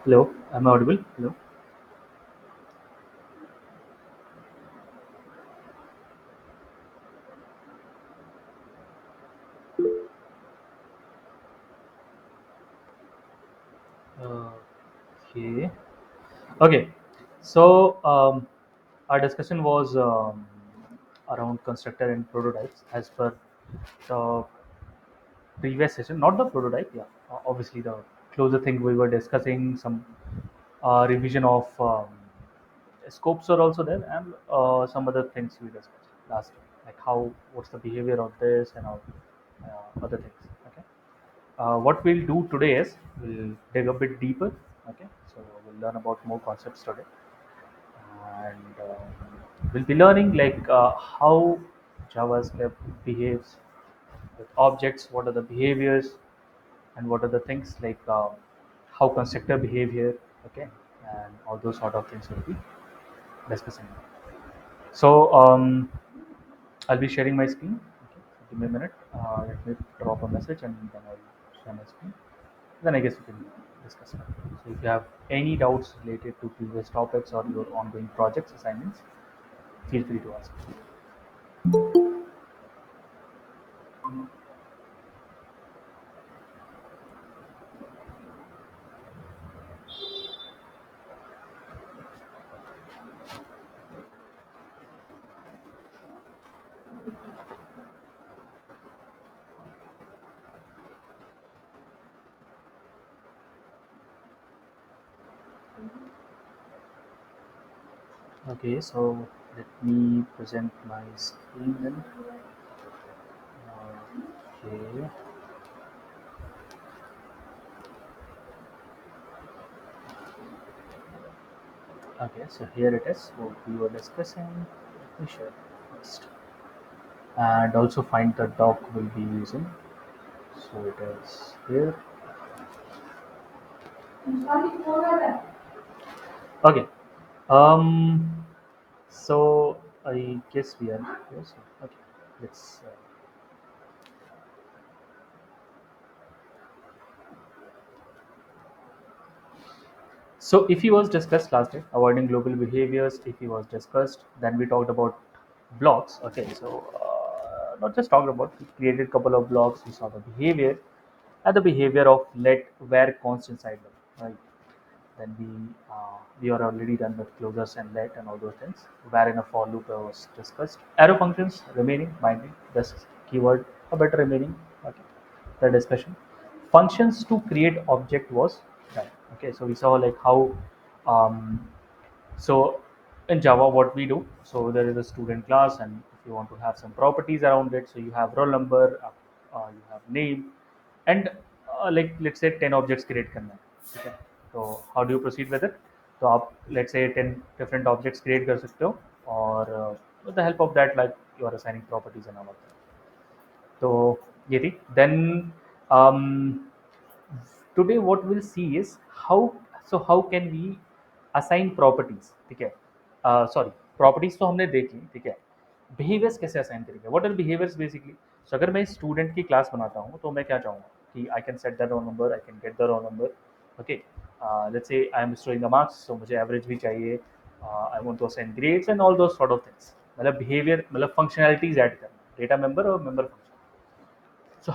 Hello, am I audible? Hello. Okay. Okay. So our discussion was around constructor and prototypes as per the previous session, not the prototype. Yeah, obviously the closer thing we were discussing some revision of scopes are also there and some other things we discussed last time, like how what's the behavior of this and all other things. Okay. What we'll do today is we'll dig a bit deeper. Okay, so we'll learn about more concepts today, and we'll be learning like how JavaScript behaves with objects. What are the behaviors, and what are the things like how constructor behave here. Okay, and all those sort of things we'll be discussing. So I'll be sharing my screen. Okay, so give me a minute. Let me drop a message and then I'll share my screen. Then I guess we can discuss it. So if you have any doubts related to previous topics or your ongoing projects, assignments, feel free to ask. Okay, so let me present my screen then. Okay, okay, so here it is. What we were discussing. Let me share first, and also find the doc we'll be using. So it is here. Okay. Um. So I guess we are here. So, okay. Let's. So if he was discussed last time, avoiding global behaviors, if he was discussed, then we talked about blocks. Okay, so not just talked about, we created a couple of blocks. We saw the behavior and the behavior of let where const inside them, right? Then we are already done with closures and let and all those things. Where in a for loop was discussed. Arrow functions remaining binding. This keyword a better remaining. Okay, the discussion. Functions to create object was done. Okay, so we saw like how um, so in Java, what we do, so there is a student class, and if you want to have some properties around it, so you have roll number, you have name, and like let's say 10 objects create करना है, ठीक है? So how do you proceed with it? तो आप let's say 10 different objects create कर सकते हो, और with the help of that, like you are assigning properties and all of that. तो ये थी. Then um, today what we'll see is how can we assign properties. ठीक है, sorry, properties तो हमने देख ली. ठीक है, बिहेवियर्स कैसे असाइन करेंगे, व्हाट आर बिहेवियर्स बेसिकली. सो अगर मैं स्टूडेंट की क्लास बनाता हूँ तो मैं क्या चाहूँगा कि I can set the roll number, I can get the roll number. Okay, let's say I am storing the marks, so मुझे एवरेज भी चाहिए. I want to assign grades and all those sort of things. मतलब behaviour मतलब functionalities add करना, data member और member function. So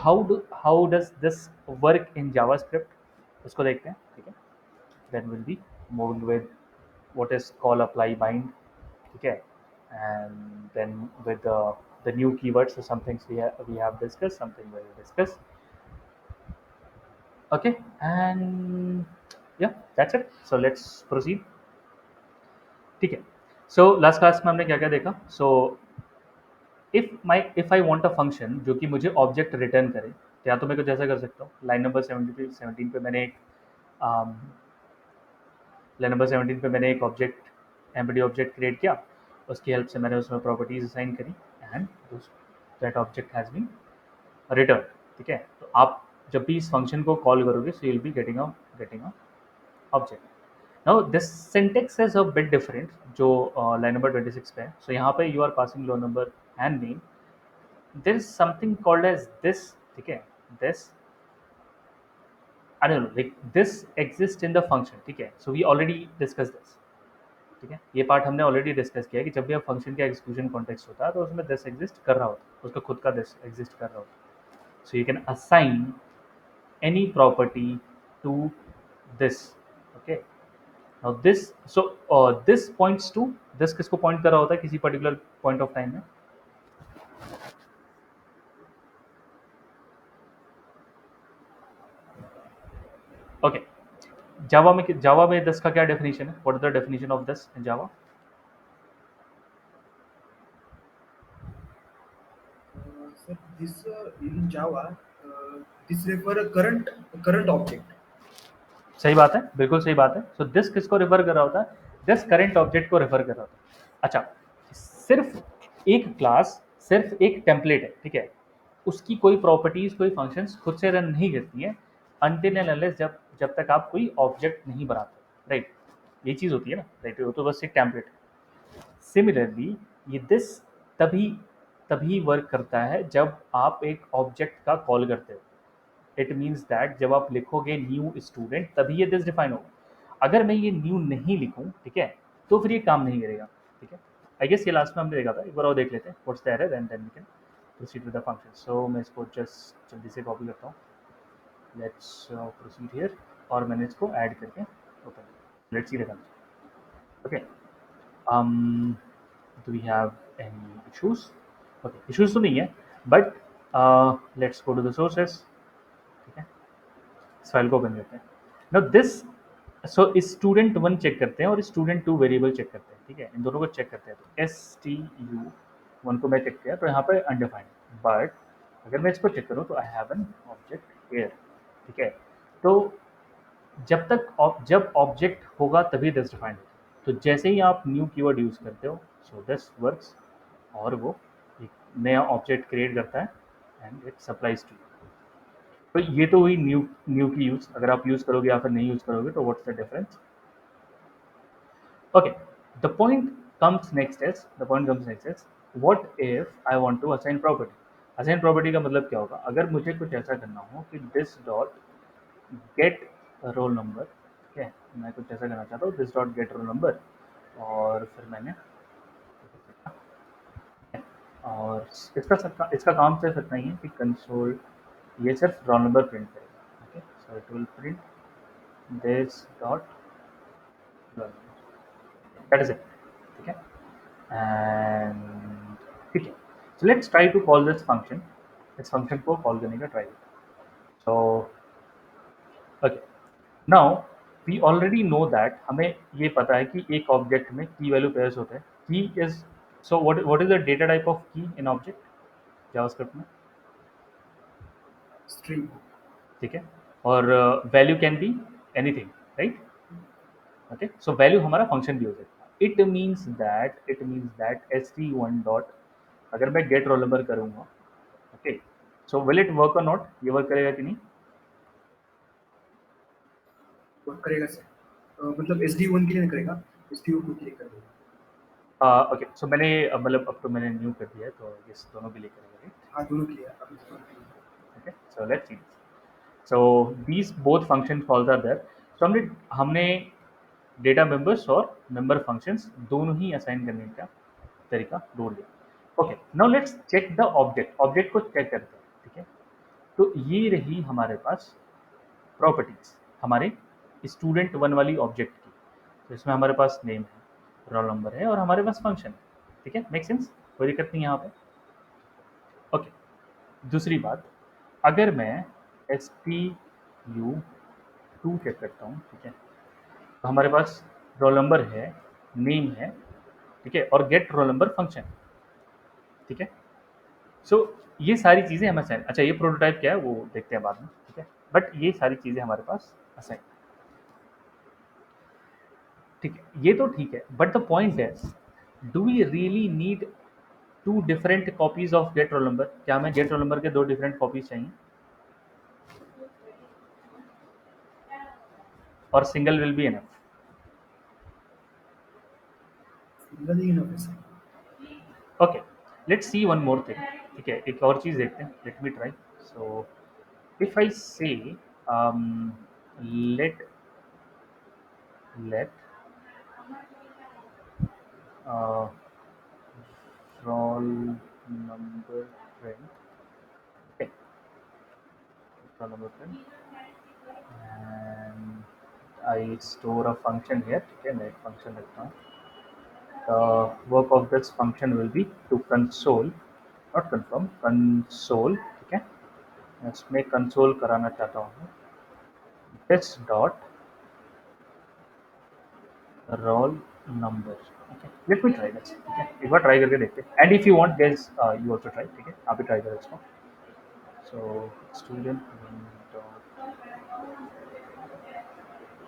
how does this work in JavaScript, उसको देखते हैं. ठीक है, then we'll be moving with what is called apply bind. ठीक है, and then with the new keywords, so some things we have discussed, something we will discuss. Okay, and yeah, that's it. So let's proceed. ठीक है, so last class में हमने क्या क्या देखा. So if I want a function जो कि मुझे ऑब्जेक्ट रिटर्न करे, तो या तो मैं कुछ ऐसा कर सकता हूँ. लाइन नंबर 17 पे मैंने एक लाइन नंबर 17 पे मैंने एक ऑब्जेक्ट एम्बडी ऑब्जेक्ट क्रिएट किया. उसकी हेल्प से मैंने उसमें प्रॉपर्टीज असाइन करी, and that object has been return. ठीक है, तो आप जब भी इस फंक्शन को कॉल करोगे, so you will be getting a object. Now this syntax is a bit different जो लाइन नंबर 26 पे है. सो यहाँ पे you are passing roll number and name. There is something called as this. ठीक है, this I don't know like this exist in the function, ठीक है, so we already discuss this, ठीक है, ये पार्ट हमने ऑलरेडी डिस्कस किया है कि जब भी आप फंक्शन का एक्सक्लूजन कॉन्टेक्स्ट होता है तो उसमें दिस एग्जिस्ट कर रहा होता है, उसका खुद का दिस एग्जिस्ट कर रहा होता है, so you can assign any property to this, okay, now this points to, this किसको पॉइंट कर रहा होता है किसी पर्टिकुलर पॉइंट ऑफ टाइम में? ओके, जावा में दिस का क्या डेफिनेशन है? What is the definition of this in Java? Sir, this in Java, this refer a current object. सही बात है, बिल्कुल सही बात है, सो दिस किसको रेफर कर रहा होता है? दिस करंट ऑब्जेक्ट को रेफर कर रहा होता है। अच्छा, सिर्फ एक क्लास, सिर्फ एक टेम्पलेट है, ठीक है, उसकी कोई प्रॉपर्टीज कोई फंक्शंस खुद से रन नहीं करती है अनटिल एंड अनलेस जब जब तक आप कोई ऑब्जेक्ट नहीं बनाते, राइट? ये चीज़ होती है ना, राइट, वो तो बस एक टेम्पलेट है। सिमिलरली ये दिस तभी तभी वर्क करता है जब आप एक ऑब्जेक्ट का कॉल करते हो। इट मीन्स दैट जब आप लिखोगे न्यू स्टूडेंट तभी ये दिस डिफाइन होगा। अगर मैं ये न्यू नहीं लिखूं, ठीक है, तो फिर ये काम नहीं करेगा, ठीक है। आई गेस ये लास्ट में हमने देखा था, एक बार और देख लेते हैं what's the error and then we can proceed with the function. So मैं इसको जस्ट जल्दी से कॉपी करता हूँ, लेट्स प्रोसीड हियर, और मैंने इसको ऐड करके open, let's see the function. Okay, um do we have any issues? Okay, issues तो नहीं है, but let's go to the sources, ठीक है, इस फाइल को ओपन करते हैं। Now this, so student one check करते हैं और स्टूडेंट टू वेरिएबल चेक करते हैं, ठीक है, इन दोनों को चेक करते हैं। तो एस टी यू वन को मैं चेक किया तो यहाँ पे अनडिफाइंड, बट अगर मैं इसको चेक करूँ तो I have an object here, ठीक है। तो जब ऑब्जेक्ट होगा तभी दिस डिफाइंड होगा, तो जैसे ही आप न्यू कीवर्ड यूज करते हो सो दिस वर्क्स, और वो एक नया ऑब्जेक्ट क्रिएट करता है and it supplies to you. तो ये तो हुई न्यू न्यू की यूज, अगर आप यूज करोगे या फिर नहीं यूज करोगे तो what's the difference? Okay, the point comes next is the point comes next is what if I want to assign property? Assign property का मतलब क्या होगा? अगर मुझे कुछ ऐसा करना हो कि this dot get roll number, ठीक है, मैं कुछ ऐसा करना चाहता हूँ this dot get roll number, और फिर मैंने, और इसका काम सिर्फ इतना ही है कि कंसोल ये सिर्फ रोल नंबर प्रिंट करेगा, okay, so it will print this dot roll number, that is it, ठीक है। एंड ठीक है, so let's try to call this function, इस फंक्शन को कॉल करने का try. So okay, now we already know that, हमें ये पता है कि एक ऑब्जेक्ट में की वैल्यू पेयर्स होते हैं। की is, so what is the data type of की इन ऑब्जेक्ट जावास्क्रिप्ट में? String. ठीक है, और value can be anything, right? Okay, so value हमारा फंक्शन भी हो सकता है। It means that S T one dot, अगर मैं गेट रोल नंबर करूँगा, okay, so will it work और नॉट? ये वर्क करेगा कि नहीं? वर्क करेगा सर, मतलब SD1 के लिए नहीं करेगा, SD2 के लिए कर देगा। ओके, सो मैंने मतलब अब तो मैंने न्यू कर दिया है तो इस दोनों के लिए करेगा, राइट? हाँ, दोनों के लिए अभी दोनों के लिए। Okay, so let's see, so these both function calls are there. So हमने हमने डेटा मेंबर्स और मेंबर फंक्शंस दोनों ही असाइन करने का तरीका ढूंढ लिया। Okay, now let's check the object, object को चेक करते हैं, ठीक है। तो ये रही हमारे पास प्रॉपर्टीज हमारे स्टूडेंट वन वाली ऑब्जेक्ट की, तो इसमें हमारे पास नेम है, रोल नंबर है, और हमारे पास फंक्शन है, ठीक है, मेक सेंस, कोई दिक्कत नहीं यहाँ पे। ओके, दूसरी बात, अगर मैं S T U two check करता हूँ, ठीक है, तो हमारे पास रोल नंबर है, नेम है, ठीक है, और गेट रोल नंबर फंक्शन, ठीक है। सो ये सारी चीज़ें हमें असाइन, अच्छा ये प्रोटोटाइप क्या है वो देखते हैं बाद में, ठीक है, बट ये सारी चीज़ें हमारे पास असाइन, ठीक है, ये तो ठीक है, बट द पॉइंट है, do we really need two different copies of get roll number? क्या हमें गेट रोल नंबर के दो डिफरेंट कॉपीज चाहिए, और single will be enough? Single ही इनफ है sir. Okay, let's see one more thing, ठीक है, एक और चीज़ देखते हैं, let me try. So if I say let let uh, roll number print. Okay, roll number print, and I store a function here. Okay, make function like now. The work of this function will be to console, not confirm, console. ठीक है, इसमें console कराना चाहता हूँ मैं. This dot roll number. Okay, let me try this. ठीक है, एक बार try करके देखते हैं. And if you want, guys, you also try. ठीक है, आप भी try करो इसको. So student dot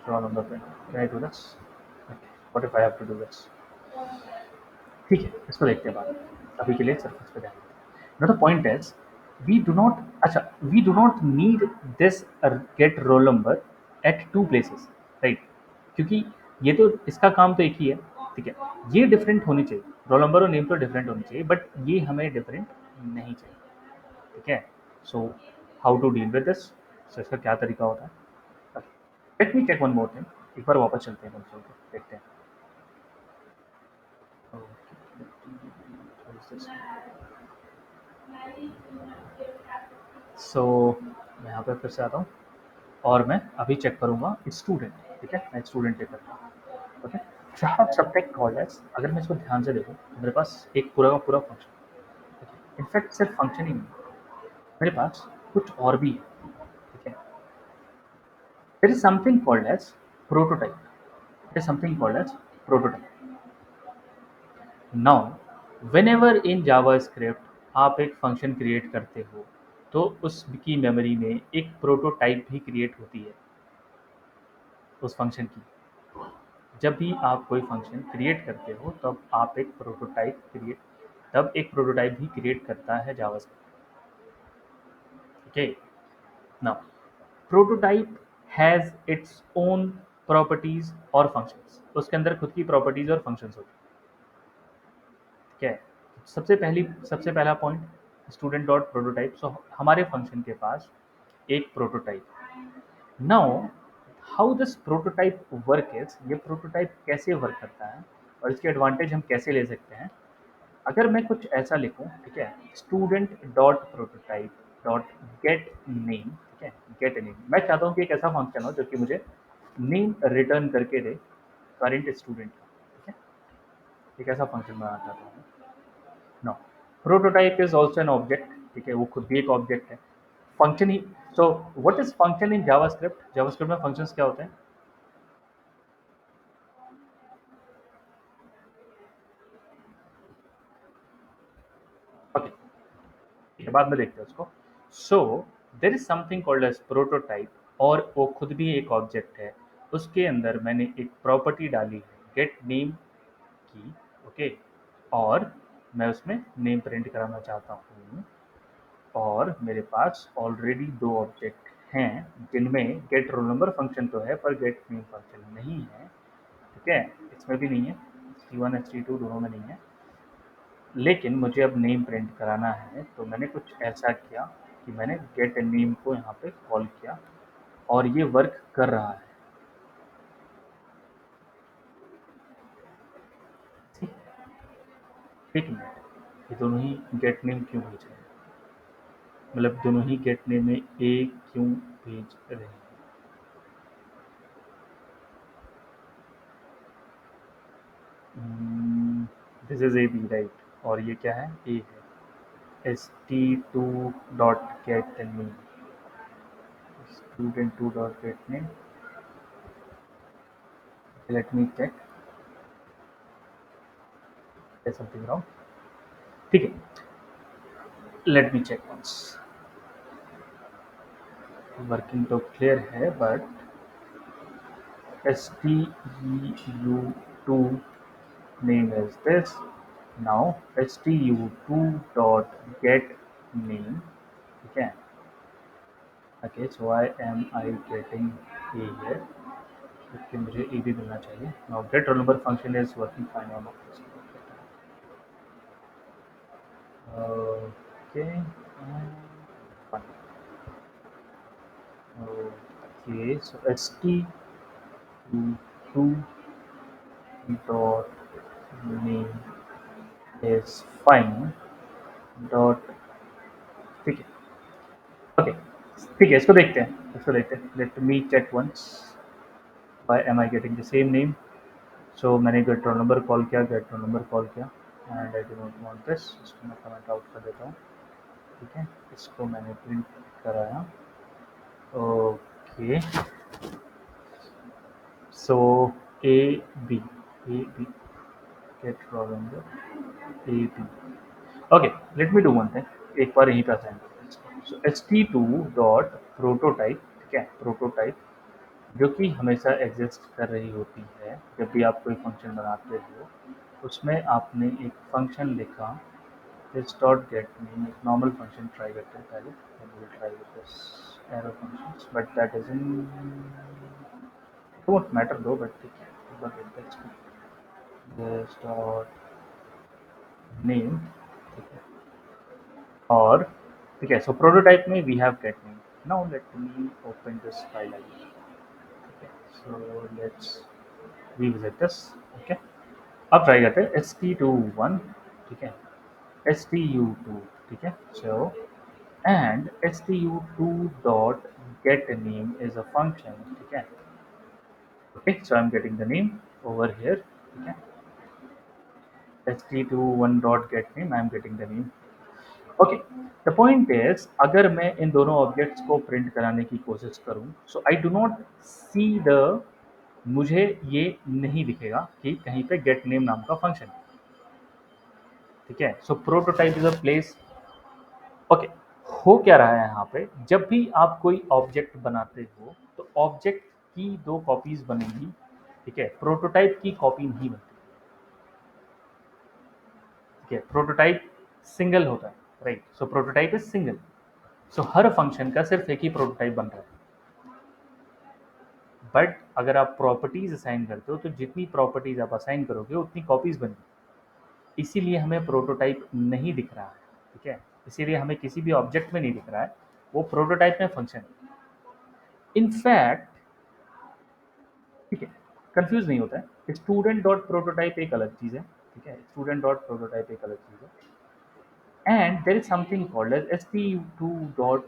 roll number print. Can I do this? Okay. What if I have to do this? ठीक है, इसको देखते हैं बाद में. अभी के लिए सिर्फ इस पे ध्यान. Now the point is, we do not, अच्छा, we do not need this get roll number at two places, right? क्योंकि ये तो इसका काम तो एक ही है, ठीक है. ये डिफरेंट होनी चाहिए, रोल नंबर और नेम तो डिफरेंट होनी चाहिए, बट ये हमें डिफरेंट नहीं चाहिए, ठीक है. So how to deal with this? So इसका क्या तरीका होता है? Let me check one more thing. एक बार वापस चलते हैं कंसोल पे, देखते हैं. सो मैं यहाँ पे फिर से आता हूँ और मैं अभी चेक करूँगा स्टूडेंट. ठीक है, मैं स्टूडेंट चेक करता हूँ. ओके, जहाँ सब्जेक्ट कॉल्ड एज, अगर मैं इसको ध्यान से देखूँ तो मेरे पास एक पूरा का पूरा फंक्शन. इनफैक्ट सिर्फ फंक्शन ही नहीं, मेरे पास कुछ और भी है. ठीक है, there is something called as prototype. It is something called as prototype. Now whenever in JavaScript आप एक फंक्शन क्रिएट करते हो तो उसकी मेमोरी में एक प्रोटोटाइप भी क्रिएट होती है उस फंक्शन की. जब भी आप कोई फंक्शन क्रिएट करते हो तब एक प्रोटोटाइप भी क्रिएट करता है JavaScript. Okay, now prototype has its own properties और फंक्शंस. उसके अंदर खुद की प्रॉपर्टीज और फंक्शंस होती है. ठीक है, सबसे पहला पॉइंट स्टूडेंट डॉट प्रोटोटाइप. सो हमारे फंक्शन के पास एक prototype. Now how this prototype work is, ये प्रोटोटाइप कैसे वर्क करता है और इसके एडवांटेज हम कैसे ले सकते हैं. अगर मैं कुछ ऐसा लिखूं, ठीक है, student dot prototype dot get name. ठीक है, गेट नेम, मैं चाहता हूँ कि एक ऐसा फंक्शन हो जो कि मुझे नेम रिटर्न करके दे करंट स्टूडेंट का. ठीक है, एक ऐसा फंक्शन बनाना चाहता हूँ. No, prototype is also an object. ठीक है, वो खुद भी एक ऑब्जेक्ट है, फंक्शन ही. So what is function in JavaScript? JavaScript में फंक्शंस क्या होते हैं? ओके, ठीक है, बाद में देखते हैं उसको. So there is something called as prototype और वो खुद भी एक ऑब्जेक्ट है. उसके अंदर मैंने एक प्रॉपर्टी डाली है गेट नेम की. ओके, और मैं उसमें नेम प्रिंट कराना चाहता हूँ. और मेरे पास ऑलरेडी दो ऑब्जेक्ट हैं जिनमें गेट रोल नंबर फंक्शन तो है पर गेट नेम फंक्शन नहीं है. ठीक है, इसमें भी नहीं है, st1 st2 दोनों में नहीं है. लेकिन मुझे अब नेम प्रिंट कराना है तो मैंने कुछ ऐसा किया कि मैंने गेट नेम को यहाँ पे कॉल किया और ये वर्क कर रहा है. ठीक, एक मिनट, ये दोनों ही गेट नेम क्यों भेज रहे हैं? मतलब दोनों ही गेट नेम में ए क्यों भेज रहे हैं? This is A B right, और ये क्या है? ए है. st2 dot get name, student 2 dot get name. Let me check, something wrong. ठीक है, let me check once. Working तो क्लियर है but stu2 name is this. Now stu2 dot get name. ठीक है, okay, so I getting a here, क्योंकि मुझे ए भी मिलना चाहिए. Now get roll number function is working fine on this. Okay, fine. Oh, Okay, so st2 dot name is fine dot, ठीक है, okay, ठीक है, इसको देखते हैं let me check once why am I getting the same name. So मैंने get roll number call किया, get roll number call किया, and I do not want this. इसको मैं कमेंट आउट कर देता हूँ. ठीक है, इसको मैंने प्रिंट कराया. Okay, so A B, A B, get roll number A B. Okay, let me do one thing, एक बार यहीं पे असाइन करते हैं. So H T two dot prototype, ठीक है, प्रोटोटाइप जो कि हमेशा एग्जिस्ट कर रही होती है जब भी आप कोई फंक्शन बनाते हो. उसमें आपने एक फंक्शन लिखा, दिस डॉट गेट मीन, एक नॉर्मल फंक्शन ट्राई करते हैं पहले. Try with this arrow functions, but that is in don't matter दो, बट ठीक है, एक बार देखते हैं. दिस डॉट नेम, ठीक है, और ठीक है, सो प्रोटोटाइप में we have get name. Now let me open this file again. ठीक है, so let's revisit this. Okay, अब ट्राई करते हैं एस टी टू वन, ठीक है, एस टी यू टू, ठीक है. So and S T U two dot get name is a function, ठीक है. Okay, so I am getting the name over here, ठीक है. S T two one dot get name, I am getting the name. Okay, the point is, अगर मैं इन दोनों objects को print कराने की कोशिश करूं, so I do not see the, मुझे ये नहीं दिखेगा कि कहीं पे गेट नेम नाम का फंक्शन. ठीक है, so prototype is a place. Okay, हो क्या रहा है यहाँ पे, जब भी आप कोई ऑब्जेक्ट बनाते हो तो ऑब्जेक्ट की दो कॉपीज बनेंगी. ठीक है, प्रोटोटाइप की कॉपी नहीं बनती. ठीक है, प्रोटोटाइप सिंगल होता है, right. So prototype is single. So her function का सिर्फ एक ही प्रोटोटाइप बन रहा है. बट अगर आप प्रॉपर्टीज असाइन करते हो तो जितनी प्रॉपर्टीज आप असाइन करोगे उतनी कॉपीज बनेगी. इसीलिए हमें प्रोटोटाइप नहीं दिख रहा है. ठीक है, इसीलिए हमें किसी भी ऑब्जेक्ट में नहीं दिख रहा है, वो प्रोटोटाइप में फंक्शन है. इनफैक्ट, ठीक है, कंफ्यूज नहीं होता है, स्टूडेंट डॉट प्रोटोटाइप एक अलग चीज़ है. ठीक है, स्टूडेंट डॉट प्रोटोटाइप एक अलग चीज़ है, and there is something called as S T two dot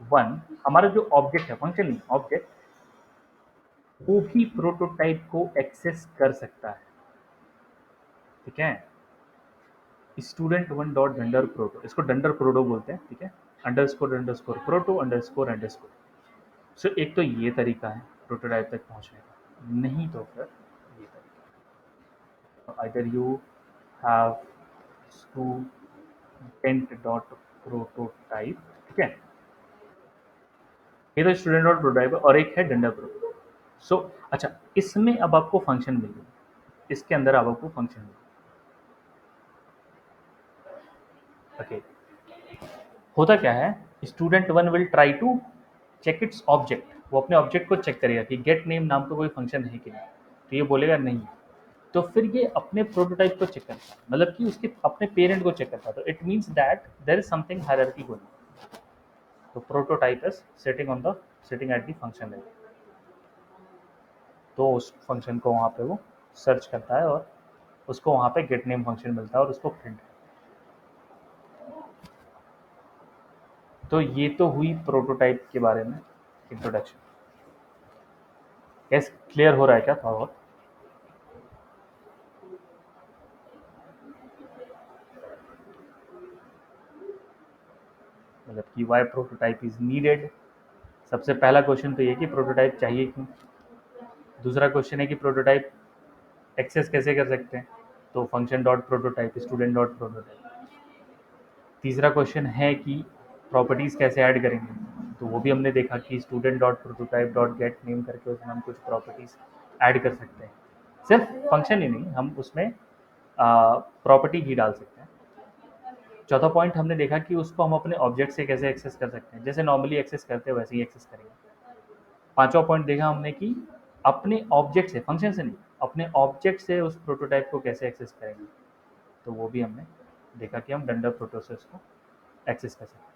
one. हमारा जो ऑब्जेक्ट है, फंक्शन नहीं ऑब्जेक्ट, वो भी प्रोटोटाइप को एक्सेस कर सकता है. ठीक है, student one dot dunder proto, इसको डंडर प्रोटो बोलते हैं. ठीक है, underscore proto underscore. So एक तो ये तरीका है प्रोटोटाइप तक पहुंचने का, नहीं तो फिर ये तरीका. Either you have student dot prototype, ठीक है, ये तो स्टूडेंट डॉट प्रोटोटाइप और एक है डंडर प्रोटो. सो अच्छा, इसमें अब आपको फंक्शन मिल गई, इसके अंदर अब आपको फंक्शन मिल गई. ओके, होता क्या है, student one will try to check its object. वो अपने ऑब्जेक्ट को चेक करेगा कि गेट नेम नाम का कोई फंक्शन है कि नहीं. तो ये बोलेगा नहीं, तो फिर ये अपने प्रोटोटाइप को चेक करता है, मतलब कि उसके अपने पेरेंट को चेक करता है. तो it means that there is something hierarchy going. तो prototype is sitting at the function level. तो उस फंक्शन को वहाँ पे वो सर्च करता है और उसको वहाँ पे गेट नेम फंक्शन मिलता है और उसको प्रिंट. तो ये तो हुई प्रोटोटाइप के बारे में इंट्रोडक्शन. कैसे क्लियर हो रहा है क्या थोड़ा बहुत? मतलब कि वाई प्रोटोटाइप इज नीडेड. सबसे पहला क्वेश्चन तो ये कि प्रोटोटाइप चाहिए क्यों. दूसरा क्वेश्चन है कि प्रोटोटाइप एक्सेस कैसे कर सकते हैं, तो function dot prototype, student dot prototype. तीसरा क्वेश्चन है कि प्रॉपर्टीज़ कैसे ऐड करेंगे, तो वो भी हमने देखा कि student dot prototype dot get name करके उसमें हम कुछ प्रॉपर्टीज़ ऐड कर सकते हैं. सिर्फ फंक्शन ही नहीं, हम उसमें प्रॉपर्टी भी डाल सकते हैं. चौथा पॉइंट हमने देखा कि उसको हम अपने ऑब्जेक्ट से कैसे एक्सेस कर सकते हैं, जैसे नॉर्मली एक्सेस करते हैं वैसे ही एक्सेस करेंगे. पांचवा पॉइंट देखा हमने कि अपने ऑब्जेक्ट से, फंक्शन से नहीं, अपने ऑब्जेक्ट से उस प्रोटोटाइप को कैसे एक्सेस करेंगे. तो वो भी हमने देखा कि हम डंडर प्रोटोसेस को एक्सेस कर सकते हैं.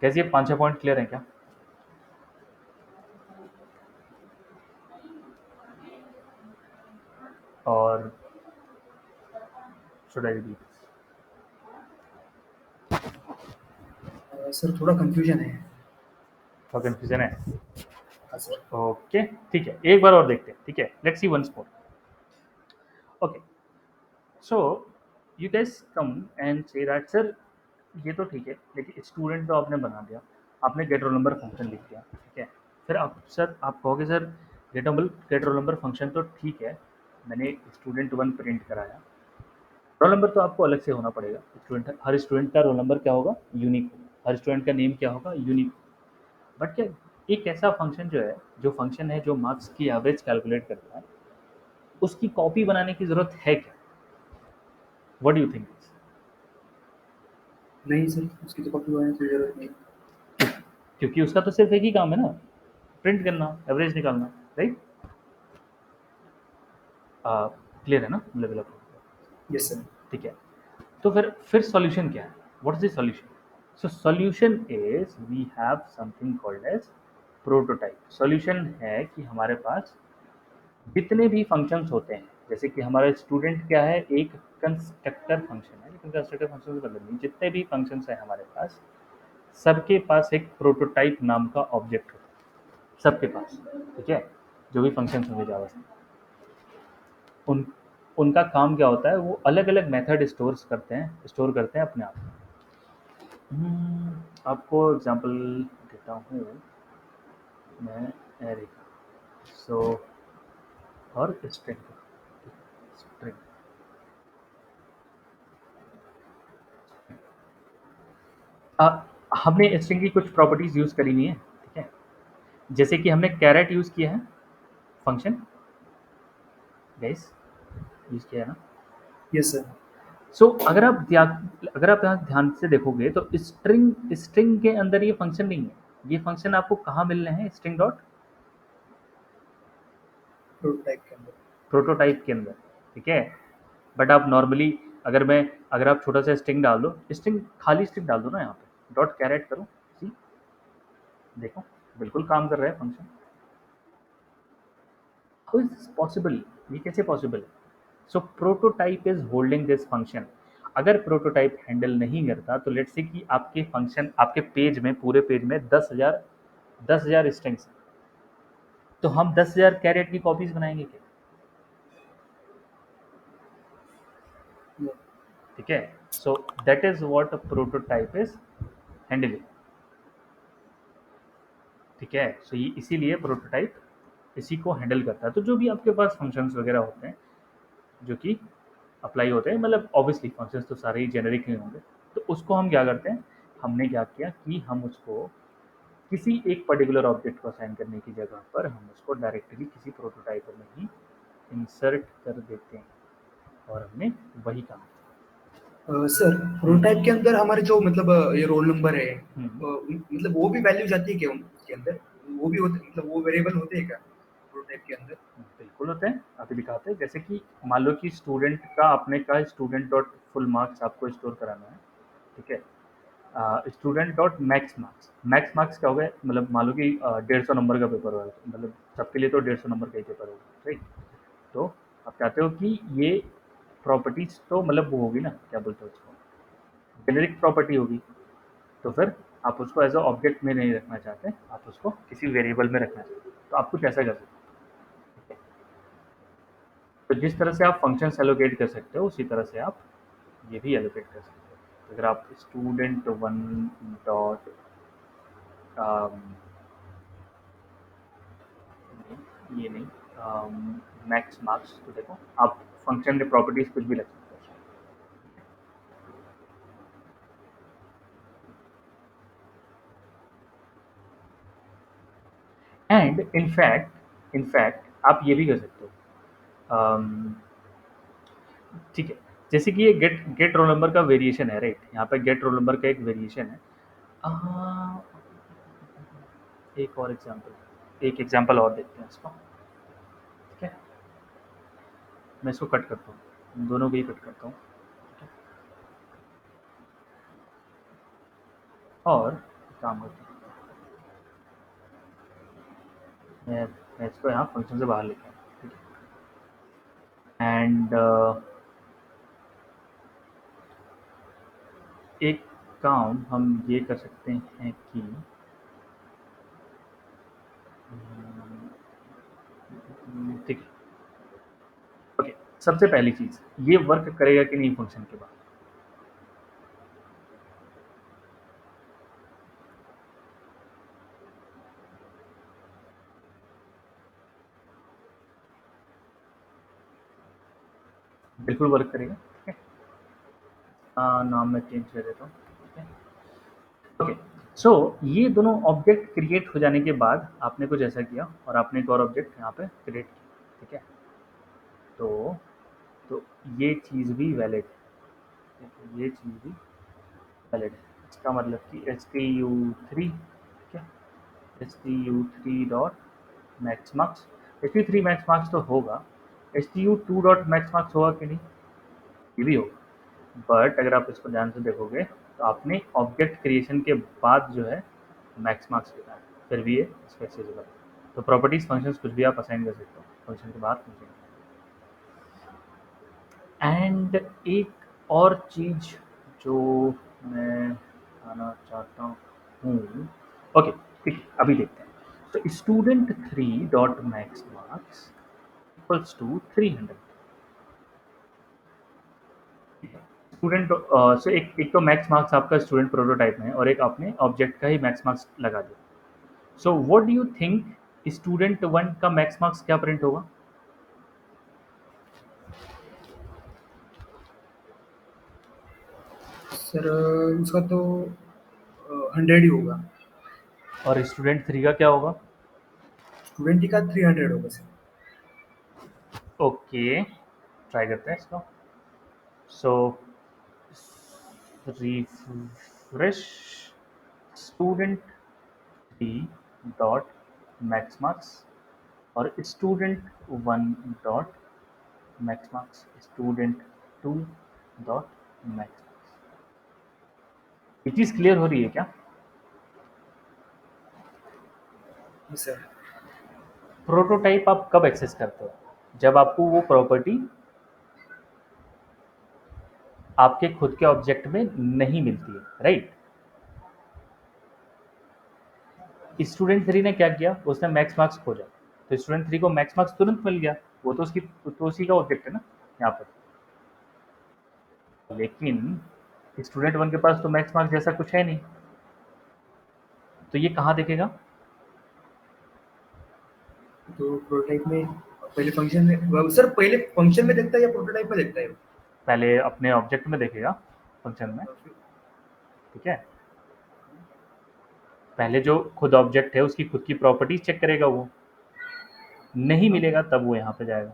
कैसे ये 5-6 पॉइंट क्लियर है क्या? और शुड आई रिपीट? सर थोड़ा कंफ्यूजन है। थोड़ा कन्फ्यूजन है? हाँ सर। ओके, ठीक है, एक बार और देखते हैं, ठीक है, let's see once more. Okay, so you guys come and say that sir ये तो ठीक है, लेकिन स्टूडेंट तो आपने बना दिया, आपने गेट रोल नंबर फंक्शन लिख दिया, ठीक है। फिर आप सर आप कहोगे sir get roll number function तो ठीक है, मैंने स्टूडेंट वन प्रिंट कराया, रोल नंबर तो आपको अलग से होना पड़ेगा। स्टूडेंट, हर स्टूडेंट का रोल नंबर क्या होगा? यूनिक होगा। हर स्टूडेंट का नेम क्या होगा? यूनिक। बट क्या एक ऐसा फंक्शन जो है, जो फंक्शन है जो मार्क्स की एवरेज कैलकुलेट करता है, उसकी कॉपी बनाने की ज़रूरत है क्या? What do you think? नहीं सर, उसकी तो कॉपी बनाने की जरूरत नहीं। क्योंकि उसका तो सिर्फ एक ही काम है ना, प्रिंट करना, एवरेज निकालना, राइट? क्लियर है ना लेवल? Yes sir. ठीक है, तो फिर सॉल्यूशन क्या है? What is the solution? So solution is we have something called as prototype. Solution है कि हमारे पास जितने भी फंक्शंस होते हैं, जैसे कि हमारा स्टूडेंट क्या है, एक कंस्ट्रक्टर फंक्शन है, लेकिन कंस्ट्रक्टर फंक्शन से मतलब नहीं, जितने भी फंक्शंस हैं हमारे पास, सबके पास एक प्रोटोटाइप नाम का ऑब्जेक्ट होता है, सबके पास, ठीक है। जो भी फंक्शंस होंगे जावा से, उन उनका काम क्या होता है, वो अलग अलग मेथड स्टोर करते हैं अपने आप में। आपको एग्जांपल देता हूँ मैं, एरे का, सो और स्ट्रिंग। हमने स्ट्रिंग की कुछ प्रॉपर्टीज यूज करी हुई है, ठीक है। जैसे कि हमने कैरेट यूज किया है फंक्शन, गाइस, यूज किया है ना? Yes sir. सो अगर आप यहाँ ध्यान से देखोगे तो स्ट्रिंग स्ट्रिंग के अंदर ये फंक्शन नहीं है। ये फंक्शन आपको कहाँ मिलने हैं? स्ट्रिंग डॉट प्रोटोटाइप के अंदर। प्रोटोटाइप के अंदर, ठीक है। बट आप नॉर्मली, अगर आप छोटा सा स्ट्रिंग डाल दो, स्ट्रिंग खाली स्ट्रिंग डाल दो ना, यहाँ पे डॉट कैरेट करो, सी, देखो, बिल्कुल काम कर रहा है function. How is this possible? ये कैसे पॉसिबल है? So prototype is holding this function. अगर प्रोटोटाइप हैंडल नहीं करता तो लेट्स से कि आपके फंक्शन, आपके पेज में, पूरे पेज में 10,000 स्ट्रिंग्स हैं, तो हम 10,000 कैरेट की कॉपीज बनाएंगे क्या? ठीक है, so that is what a prototype is handling, ठीक है। सो ये इसीलिए प्रोटोटाइप इसी को हैंडल करता है। तो जो भी आपके पास फंक्शंस वगैरह होते हैं जो कि अप्लाई होते हैं, मतलब ऑब्वियसली फंक्शंस तो सारे ही जेनरिक ही होंगे, तो उसको हम क्या करते हैं, हमने क्या किया कि हम उसको किसी एक पर्टिकुलर ऑब्जेक्ट को असाइन करने की जगह पर हम उसको डायरेक्टली किसी प्रोटोटाइप में ही इंसर्ट कर देते हैं, और हमने वही काम किया। सर हम्म, प्रोटोटाइप के अंदर हमारे जो मतलब ये रोल नंबर है, हम्म, मतलब वो भी वैल्यू जाती है क्या उसके अंदर? वो भी होते, मतलब वो वेरिएबल होते हैं क्या प्रोटोटाइप के अंदर? बिल्कुल होते हैं, अभी दिखाते हैं। जैसे कि मान लो कि स्टूडेंट का, आपने कहा स्टूडेंट डॉट फुल मार्क्स आपको स्टोर कराना है, ठीक है। Student dot max marks, max marks क्या हो गया, मतलब मान लो कि 150 नंबर का पेपर होगा, मतलब सबके लिए तो 150 नंबर का ही पेपर होगा, राइट? तो आप चाहते हो कि ये प्रॉपर्टीज तो मतलब वो होगी ना, क्या बोलते हैं उसको, जेनेरिक प्रॉपर्टी होगी। तो फिर आप उसको एज अ ऑब्जेक्ट में नहीं रखना चाहते, आप उसको किसी वेरिएबल में रखना चाहते हो, तो आप कुछ ऐसा कर सकते हो, ठीक है। तो जिस तरह से आप फंक्शंस एलोकेट कर सकते हो, उसी तरह से आप ये भी एलोकेट कर सकते हो। अगर आप स्टूडेंट वन डॉट, ये नहीं, मैक्स मार्क्स, तो देखो आप फंक्शन में प्रॉपर्टीज कुछ भी रख सकते हो। एंड इनफैक्ट आप ये भी कर सकते हो, ठीक है। जैसे कि ये गेट गेट रोल नंबर का वेरिएशन है, राइट? यहाँ पे गेट रोल नंबर का एक वेरिएशन है। आ, एक एग्जांपल और देखते हैं इसको, ठीक है। मैं इसको कट करता हूँ, दोनों को ही कट करता हूँ, ठीक है। और काम करते हैं। मैं इसको यहाँ फंक्शन से बाहर लेके आया, ठीक है। एंड एक काम हम ये कर सकते हैं कि ठीक है, ओके। सबसे पहली चीज़, ये वर्क करेगा कि नहीं फंक्शन के बाद? बिल्कुल वर्क करेगा, ठीक है। नाम मैं चेंज कर देता हूँ, ठीक है। ओके, सो ये दोनों ऑब्जेक्ट क्रिएट हो जाने के बाद आपने कुछ ऐसा किया और आपने एक और ऑब्जेक्ट यहाँ पे क्रिएट किया, ठीक है। तो तो ये चीज़ भी वैलिड है, ये चीज़ भी वैलिड है। इसका मतलब कि stu3, ठीक है, stu3 dot max marks, stu3 max marks तो होगा, stu2 डॉट मैक्स मार्क्स होगा कि नहीं? ये भी होगा। बट अगर आप इसको ध्यान से देखोगे तो आपने ऑब्जेक्ट क्रिएशन के बाद जो है मैक्स मार्क्स लिखा है, फिर भी ये स्पेसिफिक है। तो प्रॉपर्टीज फंक्शंस कुछ भी आप असाइन कर सकते हो फंक्शन के बाद फंक्शन। एंड एक और चीज़ जो मैं बताना चाहता हूँ, ओके, ठीक है, अभी देखते हैं। तो student three dot max marks equals to 300। Student so एक एक तो मैक्स मार्क्स आपका स्टूडेंट प्रोटोटाइप में है और एक आपने ऑब्जेक्ट का ही मैक्स मार्क्स लगा दिया। So what do you think student one का मैक्स मार्क्स क्या प्रिंट होगा? सर उसका तो 100 ही होगा। और स्टूडेंट थ्री का क्या होगा? स्टूडेंट का 300 होगा सर। ओके, ट्राई करते हैं इसको। So refresh student three dot max marks और student one dot max marks, student two dot max marks. ये चीज़ क्लियर हो रही है क्या? जी सर। प्रोटोटाइप आप कब एक्सेस करते हो? जब आपको वो प्रॉपर्टी आपके खुद के ऑब्जेक्ट में नहीं मिलती है, राइट? स्टूडेंट थ्री ने क्या किया, उसने मैक्स मार्क्स खोजा, तो स्टूडेंट थ्री को मैक्स मार्क्स तुरंत मिल गया, वो तो उसकी तो उसी का ऑब्जेक्ट है ना यहाँ पर। लेकिन स्टूडेंट वन के पास तो मैक्स मार्क्स जैसा कुछ है नहीं, तो ये कहाँ दिखेगा? तो प्रोटोटाइप में पहले फंक्शन में सर, पहले फंक्शन में देखता है या प्रोटोटाइप में देखता है वो? पहले अपने ऑब्जेक्ट में देखेगा, फंक्शन में, फिर ठीक है। पहले जो खुद ऑब्जेक्ट है उसकी खुद की प्रॉपर्टीज चेक करेगा, वो नहीं हाँ, मिलेगा तब वो यहाँ पे जाएगा।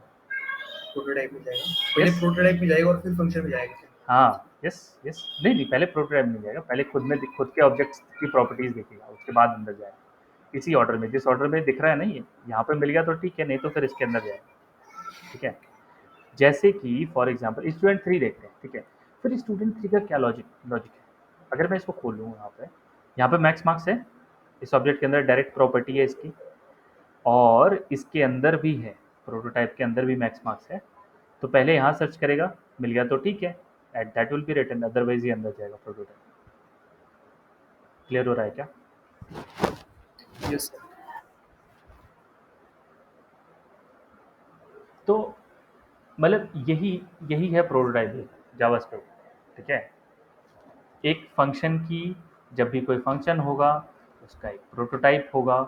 प्रोटोटाइप में जाएगा, पहले यस, प्रोटोटाइप में जाएगा और फिर फंक्शन में जाएगा सर। हाँ, यस, यस, नहीं नहीं, पहले प्रोटोटाइप में जाएगा, पहले खुद के ऑब्जेक्ट्स की प्रॉपर्टीज देखेगा, उसके बाद अंदर जाएगा। इसी ऑर्डर में, जिस ऑर्डर में दिख रहा है ना ये, यहाँ पे मिल गया तो ठीक है, नहीं तो फिर इसके अंदर जाएगा, ठीक है। जैसे कि फॉर एग्जांपल स्टूडेंट थ्री देखते हैं, ठीक है। फिर स्टूडेंट थ्री का क्या लॉजिक लॉजिक है? अगर मैं इसको खोलूँ यहाँ पे मैक्स मार्क्स है, इस ऑब्जेक्ट के अंदर डायरेक्ट प्रॉपर्टी है इसकी, और इसके अंदर भी है, प्रोटोटाइप के अंदर भी मैक्स मार्क्स है। तो पहले यहाँ सर्च करेगा, मिल गया तो ठीक है, at that will be return, otherwise ये अंदर जाएगा प्रोटोटाइप। क्लियर हो रहा है क्या? Yes sir. तो मतलब यही यही है प्रोटोटाइप जावास्क्रिप्ट, ठीक है। एक फंक्शन की, जब भी कोई फंक्शन होगा उसका एक प्रोटोटाइप होगा,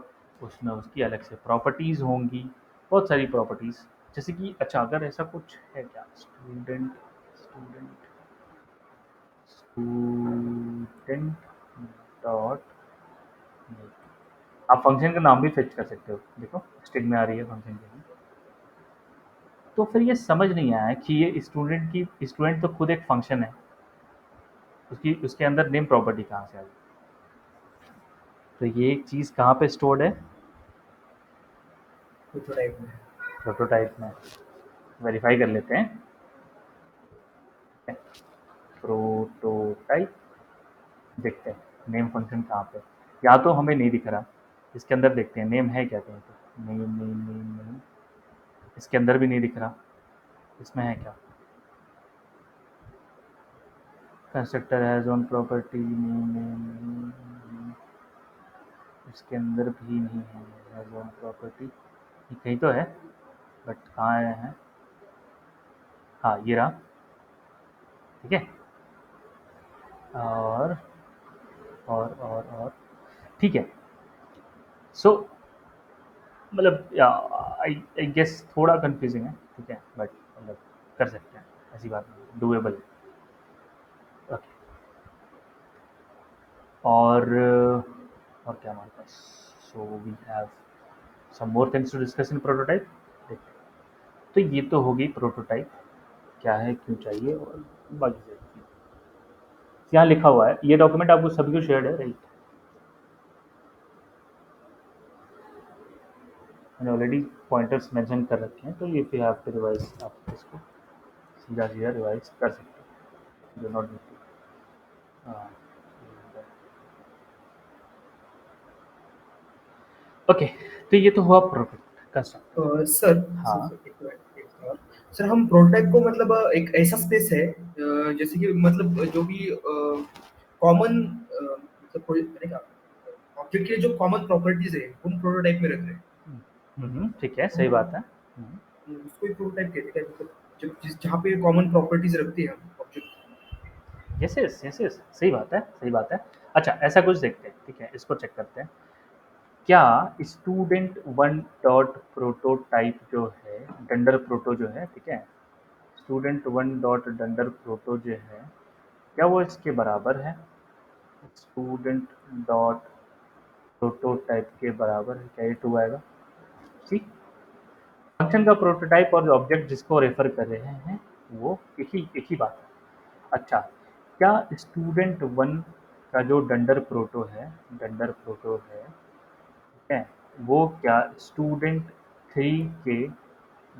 उसमें उसकी अलग से प्रॉपर्टीज़ होंगी, बहुत सारी प्रॉपर्टीज़। जैसे कि अच्छा, अगर ऐसा कुछ है क्या, स्टूडेंट स्टूडेंट स्टूडेंट डॉट, आप फंक्शन का नाम भी फिक्स कर सकते हो, देखो स्ट्रिंग में आ रही है फंक्शन के लिए। तो फिर ये समझ नहीं आया कि ये स्टूडेंट तो खुद एक फंक्शन है, उसकी उसके अंदर नेम प्रॉपर्टी कहाँ से आ गई? तो ये एक चीज़ कहाँ पे स्टोर्ड है? प्रोटोटाइप में। प्रोटोटाइप में। वेरीफाई कर लेते हैं, प्रोटोटाइप, देखते हैं नेम फंक्शन कहाँ पे। या तो हमें नहीं दिख रहा, इसके अंदर देखते हैं नेम है क्या कहीं पे, नेम नेम नेम नेम, इसके अंदर भी नहीं दिख रहा, इसमें है क्या, constructor has own property, name name name, इसके अंदर भी नहीं है, हैज ओन प्रॉपर्टी, ये कहीं तो है बट कहाँ आया है, हाँ ये रहा, ठीक है। और और ठीक है। सो मतलब आई आई गेस थोड़ा कंफ्यूजिंग है, ठीक है, बट मतलब कर सकते हैं, ऐसी बात नहीं, डूएबल है। ओके। और क्या हमारे पास, so we have some more things to discuss in prototype, देखते हैं। तो ये तो होगी प्रोटोटाइप, क्या है क्यों चाहिए और बाकी सब चीज़। यहाँ लिखा हुआ है, ये डॉक्यूमेंट आपको सभी को शेयर्ड है, राइट? मैंने ऑलरेडी पॉइंटर्स मेंशन कर रखे हैं, तो ये फिर आप रिवाइज, आप इसको सीधा सीधा रिवाइज कर सकते हैं, do not need to. Okay, तो ये तो हुआ प्रोटोटाइप कंस्ट्रक्टर। हाँ। एक मिनट, एक और। सर हम प्रोटोटाइप को मतलब एक ऐसा स्पेस है, जैसे कि मतलब जो भी कॉमन मतलब कोई मैंने कहा ऑब्जेक्ट के जो कॉमन प्रॉपर्टीज है उन प्रोटोटाइप में रख रहे हैं। ठीक है, सही बात है। उसको ही प्रोटोटाइप कहते हैं, मतलब जब जहाँ पे कॉमन प्रॉपर्टीज रखते हैं हम object. Yes yes yes yes, सही बात है, सही बात है। अच्छा, ऐसा कुछ देखते हैं, ठीक है, इसको चेक करते हैं। क्या स्टूडेंट वन डॉट प्रोटोटाइप जो है, डंडर प्रोटो जो है, ठीक है, student one dot dunder proto जो है, क्या वो इसके बराबर है स्टूडेंट डॉट प्रोटोटाइप के बराबर है? क्या ये ट्रू आएगा? सी, फंक्शन का प्रोटोटाइप और ऑब्जेक्ट जिसको रेफर कर रहे हैं वो एक ही बात है। अच्छा, क्या स्टूडेंट वन का जो डंडर प्रोटो है, ठीक है, वो क्या स्टूडेंट थ्री के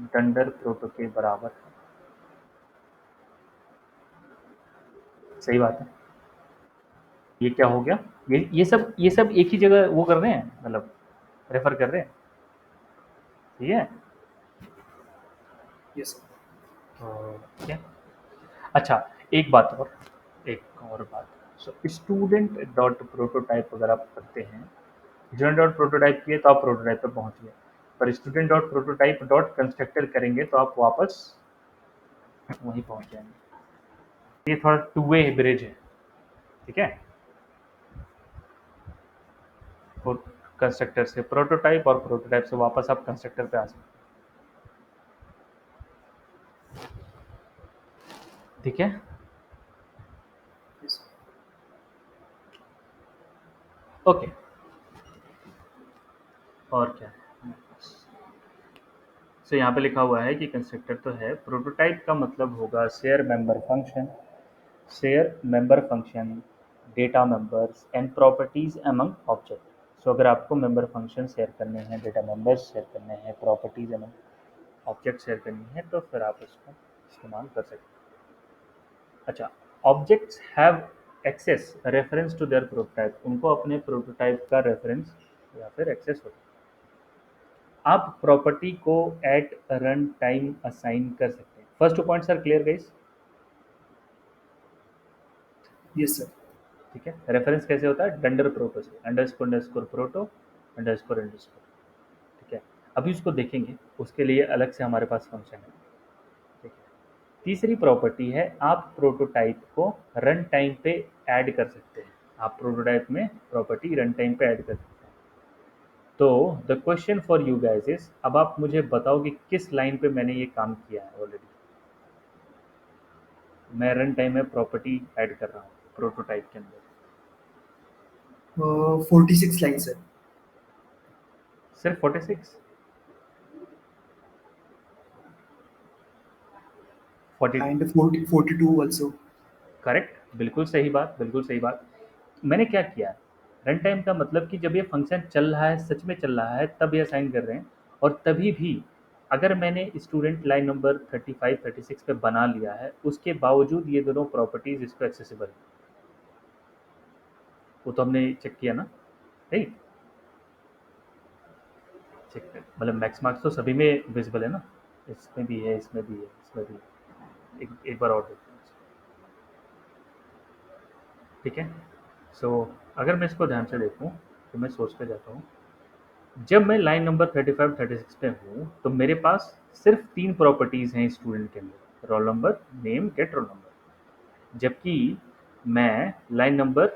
डंडर प्रोटो के बराबर है? सही बात है। ये क्या हो गया, ये सब एक ही जगह वो कर रहे हैं, मतलब रेफर कर रहे हैं, ठीक है। यस। ठीक है। अच्छा, एक बात और, एक और बात। सो स्टूडेंट डॉट प्रोटोटाइप अगर आप करते हैं, स्टूडेंट डॉट प्रोटोटाइप किए तो आप प्रोटोटाइप पे पहुंच गए, पर student dot prototype dot constructor करेंगे तो आप वापस वहीं पहुंच जाएंगे। ये थोड़ा टू वे ब्रिज है, ठीक है, कंस्ट्रक्टर से प्रोटोटाइप और प्रोटोटाइप से वापस आप कंस्ट्रक्टर पे आ सकते हैं, ठीक है। यस। ओके, और क्या है, सो यहाँ पे लिखा हुआ है कि कंस्ट्रक्टर तो है, प्रोटोटाइप का मतलब होगा share member function, share member function, data members and properties among object. So अगर आपको मेंबर फंक्शन शेयर करने हैं, डेटा मेंबर्स शेयर करने हैं, प्रॉपर्टीज अमंग ऑब्जेक्ट शेयर करनी है, तो फिर आप उसको इस्तेमाल कर सकते हैं। अच्छा, objects have access reference to their prototype, उनको अपने प्रोटोटाइप का रेफरेंस या फिर एक्सेस होता है। आप प्रॉपर्टी को एट रन टाइम असाइन कर सकते हैं। First two point sir clear guys? Yes sir. ठीक है, रेफरेंस कैसे होता है, डंडर प्रोटो से, अंडरस्कोर प्रोटो अंडरस्कोर, ठीक है। अभी उसको देखेंगे, उसके लिए अलग से हमारे पास फंक्शन है, ठीक है। तीसरी प्रॉपर्टी है, आप प्रोटोटाइप को रन टाइम पे ऐड कर सकते हैं, आप प्रोटोटाइप में प्रॉपर्टी रन टाइम पे ऐड कर सकते हैं। तो the question for you guys is, अब आप मुझे बताओ कि किस लाइन पे मैंने ये काम किया है ऑलरेडी। मैं रन टाइम में प्रॉपर्टी ऐड कर रहा हूँ प्रोटोटाइप के अंदर। 46 लाइन सर। सिर्फ 46? 40? And 42 also. करेक्ट, बिल्कुल सही बात, बिल्कुल सही बात। मैंने क्या किया, रन टाइम का मतलब कि जब ये फंक्शन चल रहा है, सच में चल रहा है, तब ये असाइन कर रहे हैं। और तभी भी अगर मैंने स्टूडेंट लाइन नंबर 35 36 पे बना लिया है, उसके बावजूद ये दोनों प्रॉपर्टीज इसको एक्सेसिबल है, वो तो हमने चेक किया ना। राइट। चेक कर, मतलब मैक्स मार्क्स तो सभी में विजिबल है ना, इसमें भी है, इसमें भी है, इसमें भी है। एक बार और देखते हैं। ठीक है। सो अगर मैं इसको ध्यान से देखूं तो मैं सोच के जाता हूँ, जब मैं लाइन नंबर 35 36 पे हूँ तो मेरे पास सिर्फ 3 प्रॉपर्टीज़ हैं स्टूडेंट के अंदर, roll number, name, get roll number. जबकि मैं लाइन नंबर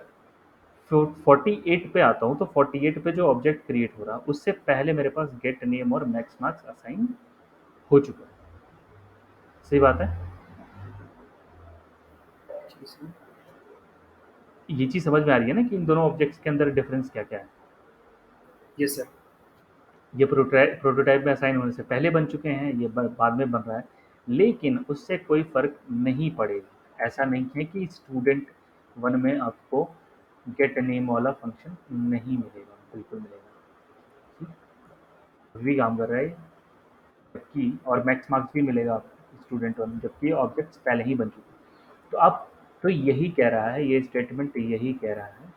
48 पे आता हूँ तो 48 पे जो ऑब्जेक्ट क्रिएट हो रहा है उससे पहले मेरे पास गेट नेम और मैक्स मार्क्स असाइन हो चुका है। सही बात है। जी सर। ये चीज़ समझ में आ रही है ना कि इन दोनों ऑब्जेक्ट्स के अंदर डिफरेंस क्या क्या है। Yes sir. ये प्रोटोटाइप में असाइन होने से पहले बन चुके हैं, ये बाद में बन रहा है, लेकिन उससे कोई फ़र्क नहीं पड़ेगा। ऐसा नहीं है कि स्टूडेंट वन में आपको गेट नेम वाला फंक्शन नहीं मिलेगा, बिल्कुल मिलेगा। अभी भी काम कर रहा है ये। जबकि और मैक्स मार्क्स भी मिलेगा आपको स्टूडेंट वन, जबकि ऑब्जेक्ट्स पहले ही बन चुके हैं। तो आप, तो यही कह रहा है ये स्टेटमेंट, यही कह रहा है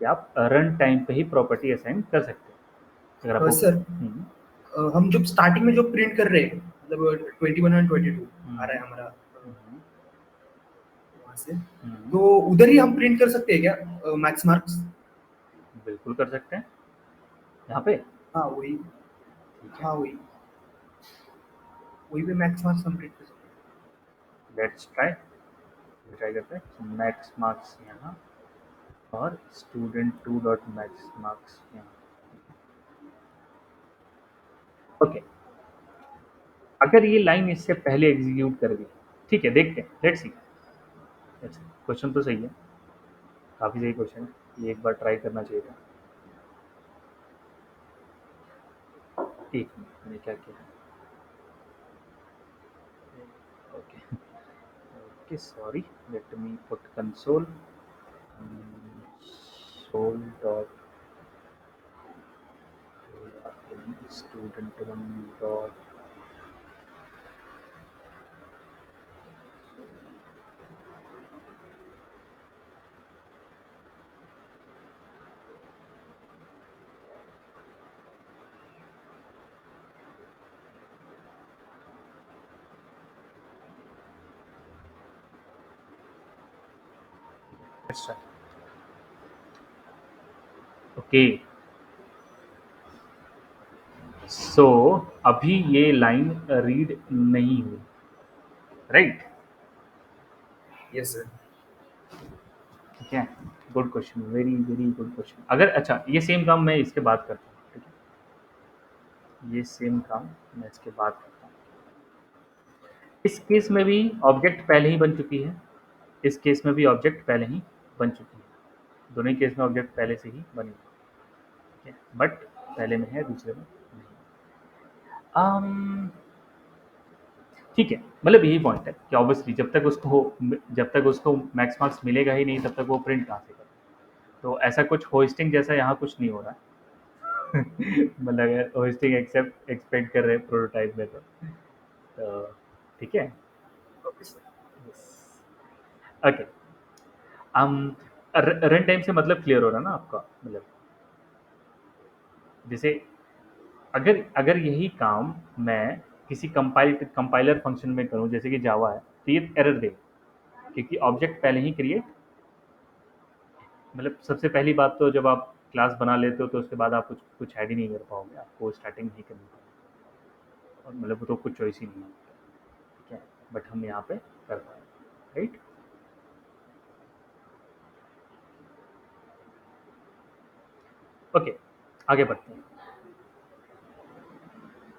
कि आप रन टाइम पे ही प्रॉपर्टी असाइन कर सकते हैं अगर आपको। सर, हम्म, हम जब स्टार्टिंग में जो प्रिंट कर रहे हैं, मतलब 21 एंड 22 आ रहा हम्म, है हमारा हम्म, वहाँ से, हम्म, तो उधर ही हम प्रिंट कर सकते हैं क्या मैक्स मार्क्स? बिल्कुल कर सकते हैं यहाँ पे। हाँ वही। ठीक है, हाँ वही, वही पे मैक्स मार्क्स हम प्रिंट कर सकते हैं। लेट्स ट्राई, ट्राई करते हैं। मैक्स मार्क्स यहाँ और student two dot max marks यहाँ। ओके, अगर ये लाइन इससे पहले एग्जीक्यूट कर दी, ठीक है, देखते हैं, लेट्स सी। अच्छा, क्वेश्चन तो सही है, काफ़ी सही क्वेश्चन है, ये एक बार ट्राई करना चाहिए था। एक मिनट, मैंने क्या किया है। Okay, okay sorry, let me put console, console dot student one dot. Okay, so अभी ये लाइन रीड नहीं हुई, राइट। Yes sir. ठीक है, good question, very very good question. अगर अच्छा, ये सेम काम मैं इसके बाद करता हूँ, ठीक है, ये सेम काम मैं इसके बाद करता हूँ। इस केस में भी ऑब्जेक्ट पहले ही बन चुकी है, इस केस में भी ऑब्जेक्ट पहले ही बन चुकी है, दोनों ही केस में ऑब्जेक्ट पहले से ही बनी है, ठीक है, बट पहले में है, दूसरे में नहीं। ठीक है, मतलब यही पॉइंट है कि ऑब्वियसली जब तक उसको मैक्स मार्क्स मिलेगा ही नहीं तब तक वो प्रिंट कहाँ से करेगा। तो ऐसा कुछ होस्टिंग जैसा यहाँ कुछ नहीं हो रहा है। मतलब अगर होस्टिंग एक्सेप्ट एक्सपेक्ट कर रहे हैं प्रोटोटाइप में तो ठीक है। Okay sir. ओके, हम रन टाइम से मतलब क्लियर हो रहा है ना आपका, मतलब जैसे अगर अगर यही काम मैं किसी कंपाइलर फंक्शन में करूं जैसे कि जावा है तो ये एरर देगा, क्योंकि ऑब्जेक्ट पहले ही क्रिएट, मतलब सबसे पहली बात तो जब आप क्लास बना लेते हो तो उसके बाद आप कुछ कुछ ऐड ही नहीं कर पाओगे, आपको स्टार्टिंग नहीं करनी पड़ेगी, और मतलब वो तो कुछ चॉइस ही नहीं है, ठीक है, बट हम यहाँ पे कर पाए, राइट। ओके, आगे बढ़ते हैं।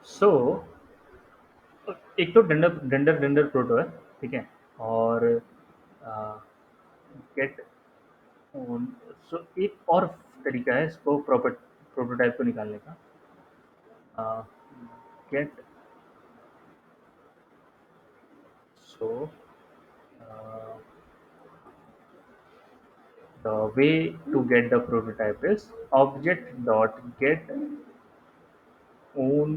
सो एक तो डेंडर डेंडर डेंडर प्रोटो है, ठीक है, और गेट ऑन। सो एक और तरीका है इसको प्रोटोटाइप को निकालने का, get. So the way to get the prototype is object dot own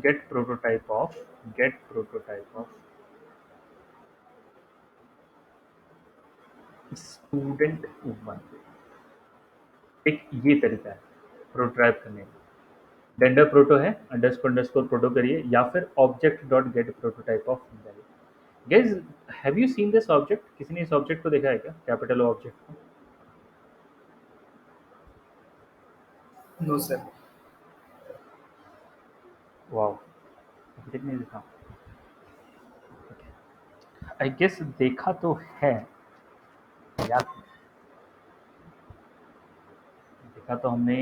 get prototype of student one, एक ये तरीका है प्रोटोटाइप करने का। डेंडर प्रोटो है, अंडरस्कोर अंडरस्कोर प्रोटो करिए, या फिर object dot get prototype of guys. Have you seen this object? किसी ने इस ऑब्जेक्ट को देखा है क्या, कैपिटल ऑब्जेक्ट को? No sir. वाओ, अभी तक नहीं देखा। आई गेस देखा तो है, याद देखा तो हमने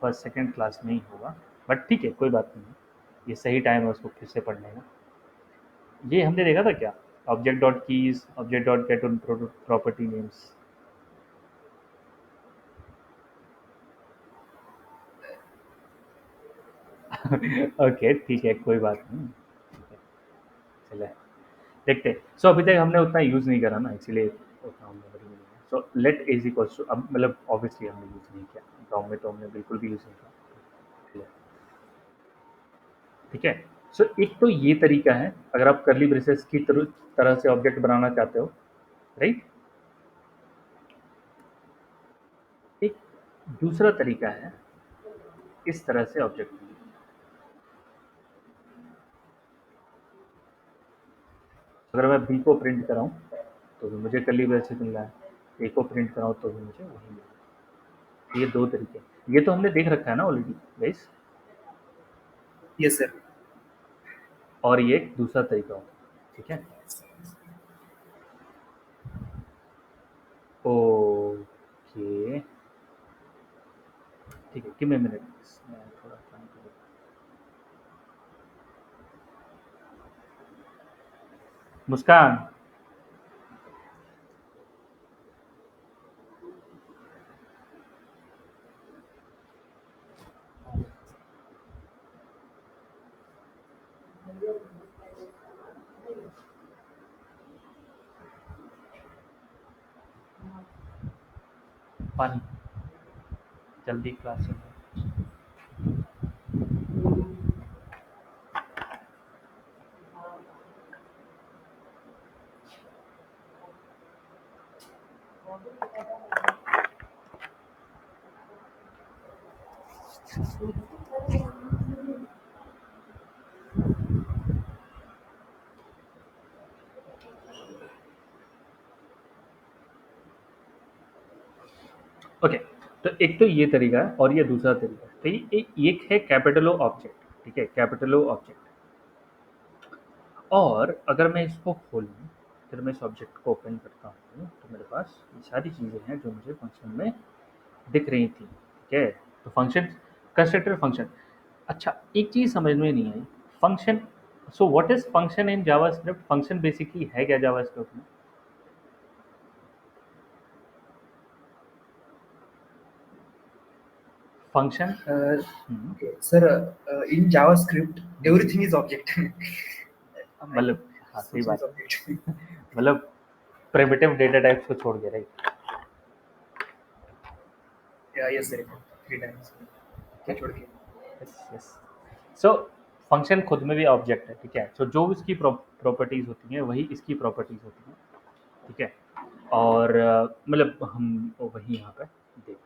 फर्स्ट सेकंड क्लास में ही होगा, बट ठीक है कोई बात नहीं, ये सही टाइम है उसको फिर से पढ़ने का। ये हमने देखा था क्या, object dot keys, object dot gate उन प्रॉपर्टी नेम्स। ओके ठीक है कोई बात नहीं, ठीक है, चले देखते हैं। सो अभी तक हमने उतना यूज़ नहीं करा ना, इसीलिए उतना हम मेमोरी में नहीं है। So let is equals to, अब मतलब ऑब्वियसली हमने यूज़ नहीं किया, डॉम में तो हमने बिल्कुल भी यूज़ नहीं किया, ठीक है। सो एक तो ये तरीका है अगर आप करली ब्रेसेस की तरह से ऑब्जेक्ट बनाना चाहते हो, राइट। एक दूसरा तरीका है इस तरह से ऑब्जेक्ट बनाना। अगर मैं बी को प्रिंट कराऊं तो भी मुझे करली ब्रेसेस मिल रहा है, ए को प्रिंट कराऊं तो भी मुझे वही मिल रहा है। ये दो तरीके, ये तो हमने देख रखा है ना ऑलरेडी गाइस। Yes sir. और ये एक दूसरा तरीका होता है, ठीक है। ओके ठीक है, गिव मी मिनट, मैं थोड़ा काम करूँ। मुस्कान, पानी, जल्दी क्लास में। ओके, तो एक तो ये तरीका है और ये दूसरा तरीका है। तो ये एक है कैपिटल ओ ऑब्जेक्ट, ठीक है, कैपिटल ओ ऑब्जेक्ट। और अगर मैं इसको खोलूँ, फिर मैं इस ऑब्जेक्ट को ओपन करता हूँ तो मेरे पास ये सारी चीज़ें हैं जो मुझे फंक्शन में दिख रही थी, ठीक है। तो फंक्शन, कंस्ट्रक्टर फंक्शन। अच्छा एक चीज़ समझ में नहीं आई, function, so what is function in JavaScript? Function basically है क्या जावास्क्रिप्ट में? Function, okay sir, in JavaScript everything is object. I मतलब थिंक हाँ सही फंक्शन इज बात है, ऑब्जेक्ट। मतलब प्रिमिटिव डेटा टाइप्स को छोड़ के, राइट। या yes sir, three times okay, क्या छोड़ के। Yes yes. सो फंक्शन खुद में भी ऑब्जेक्ट है, ठीक है। सो जो इसकी प्रॉपर्टीज होती हैं वही इसकी प्रॉपर्टीज होती हैं, ठीक है। और मतलब हम वही यहाँ पे देख,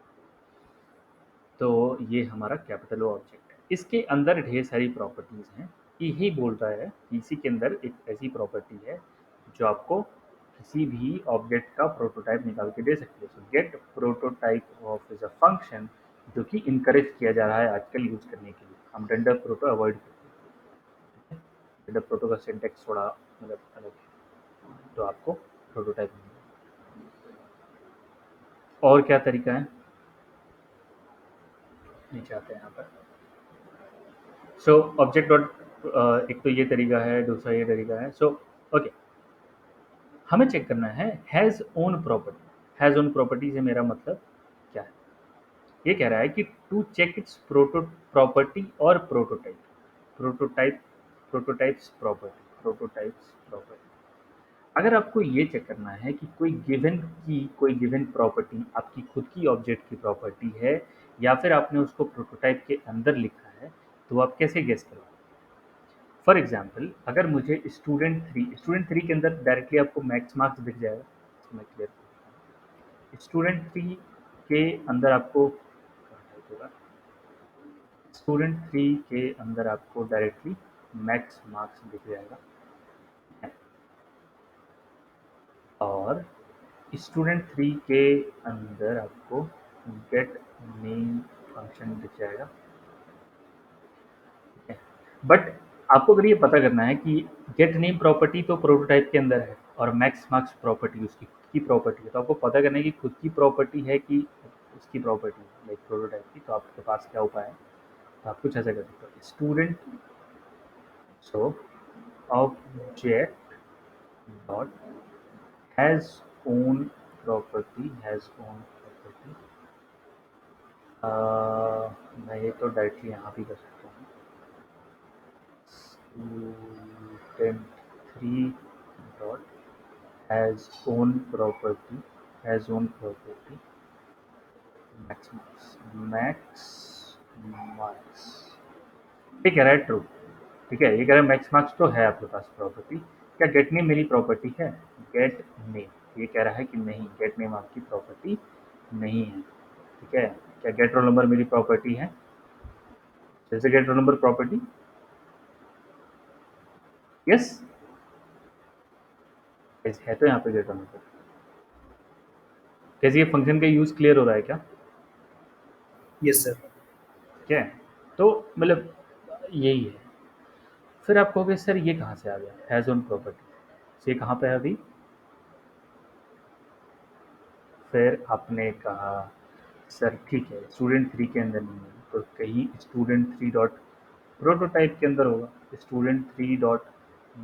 तो ये हमारा कैपिटल ओ ऑब्जेक्ट है, इसके अंदर ढेर सारी प्रॉपर्टीज हैं। यही बोलता है कि इसी के अंदर एक ऐसी प्रॉपर्टी है जो आपको किसी भी ऑब्जेक्ट का प्रोटोटाइप निकाल के दे सकती है। सो gate prototype of is a function जो कि इनकरेज किया जा रहा है आजकल यूज करने के लिए। हम रेंडर प्रोटो अवॉइड करते हैं, रेंडर प्रोटो का सिंटेक्स थोड़ा मतलब अलग है, तो आपको प्रोटोटाइप मिलेगा। और क्या तरीका है, नीचे आते हैं यहाँ पर। सो ऑब्जेक्ट डॉट, एक तो ये तरीका है, दूसरा ये तरीका है। सो ओके, हमें चेक करना है has own property. Has own property से मेरा मतलब क्या है? ये कह रहा है कि to check it's proto property और prototype, prototype, prototype's property, prototype's property. अगर आपको ये चेक करना है कि कोई गिवन प्रॉपर्टी आपकी खुद की ऑब्जेक्ट की प्रॉपर्टी है या फिर आपने उसको प्रोटोटाइप के अंदर लिखा है, तो आप कैसे गेस करोगे? फॉर एग्जाम्पल अगर मुझे स्टूडेंट थ्री के अंदर डायरेक्टली आपको मैक्स मार्क्स दिख जाएगा, तो मैं क्लियर, स्टूडेंट थ्री के अंदर आपको स्टूडेंट 3 के अंदर आपको डायरेक्टली मैक्स मार्क्स दिख जाएगा और स्टूडेंट 3 के अंदर आपको गेट नेम फंक्शन दिख जाएगा। बट आपको अगर ये पता करना है कि गेट नेम प्रॉपर्टी तो प्रोटोटाइप के अंदर है और मैक्स मार्क्स प्रॉपर्टी उसकी खुद की प्रॉपर्टी है, तो आपको पता करना है कि खुद की प्रॉपर्टी है कि उसकी प्रॉपर्टी है लाइक प्रोटोटाइप की। तो आपके पास क्या उपाय है, तो आप कुछ ऐसा कर सकते हो student so object dot has own property. मैं ये तो डायरेक्टली यहाँ भी कर सकता हूँ student 3 dot has own property max marks. ये कह रहा है ट्रू, ठीक है, ये कह रहा है मैक्स मार्क्स तो है आपके पास प्रॉपर्टी। क्या गेट नेम मेरी प्रॉपर्टी है? गेट नेम ये कह रहा है कि नहीं, गेट नेम आपकी प्रॉपर्टी नहीं है, ठीक है। क्या गेट रोल नंबर मेरी प्रॉपर्टी है? जैसे get roll number property, yes है तो यहाँ पे गेट रोल नंबर। कैसे ये फंक्शन का यूज क्लियर हो रहा है क्या? Yes sir. ठीक है, तो मतलब यही है। फिर आप कहोगे सर ये कहाँ से आ गया हैज़ ओन प्रॉपर्टी, ये कहाँ पे है अभी? फिर आपने कहा सर ठीक है स्टूडेंट 3 के अंदर नहीं है, तो कहीं स्टूडेंट 3 डॉट प्रोटोटाइप के अंदर होगा, स्टूडेंट 3 डॉट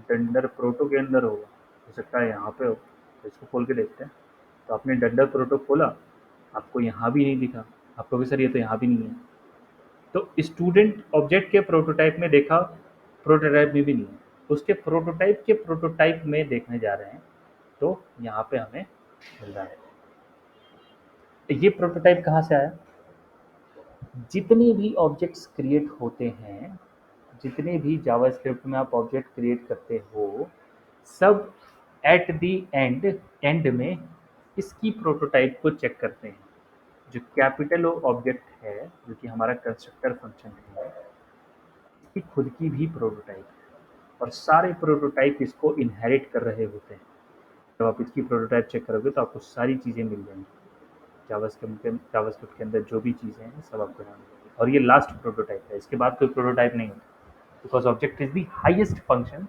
डंडर प्रोटो के अंदर होगा, हो सकता है यहाँ पे हो। तो इसको खोल के देखते हैं। तो आपने डंडर प्रोटो खोला, आपको यहाँ भी नहीं दिखा। आप कहोगे सर ये तो यहाँ भी नहीं है। तो स्टूडेंट ऑब्जेक्ट के प्रोटोटाइप में देखा, प्रोटोटाइप में भी नहीं है। उसके प्रोटोटाइप के प्रोटोटाइप में देखने जा रहे हैं, तो यहाँ पे हमें मिल रहा है। ये प्रोटोटाइप कहाँ से आया? जितने भी ऑब्जेक्ट्स क्रिएट होते हैं, जितने भी जावास्क्रिप्ट में आप ऑब्जेक्ट क्रिएट करते हो, सब एट द एंड में इसकी प्रोटोटाइप को चेक करते हैं। जो कैपिटल ओ ऑब्जेक्ट है, जो कि हमारा कंस्ट्रक्टर फंक्शन है, इसकी खुद की भी प्रोटोटाइप है और सारे प्रोटोटाइप इसको इनहेरिट कर रहे होते हैं। जब आप इसकी प्रोटोटाइप चेक करोगे तो आपको सारी चीज़ें मिल जाएंगी। जावास्क्रिप्ट के अंदर जो भी चीज़ें हैं सब आपको यहाँ मिलेगी और ये लास्ट प्रोटोटाइप है, इसके बाद कोई प्रोटोटाइप नहीं होता। Because object is the highest function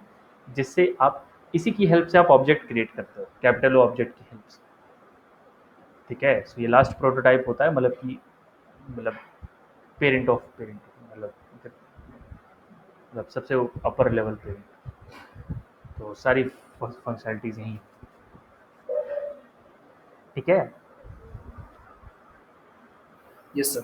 जिससे आप इसी की हेल्प से आप ऑब्जेक्ट क्रिएट करते हो, कैपिटल ऑब्जेक्ट की हेल्प से, ठीक है। सो ये लास्ट प्रोटोटाइप होता है, मतलब कि मतलब पेरेंट ऑफ पेरेंट, मतलब सबसे अपर लेवल पेरेंट। तो सारी फंक्शनलिटीज यही, ठीक है। Yes sir.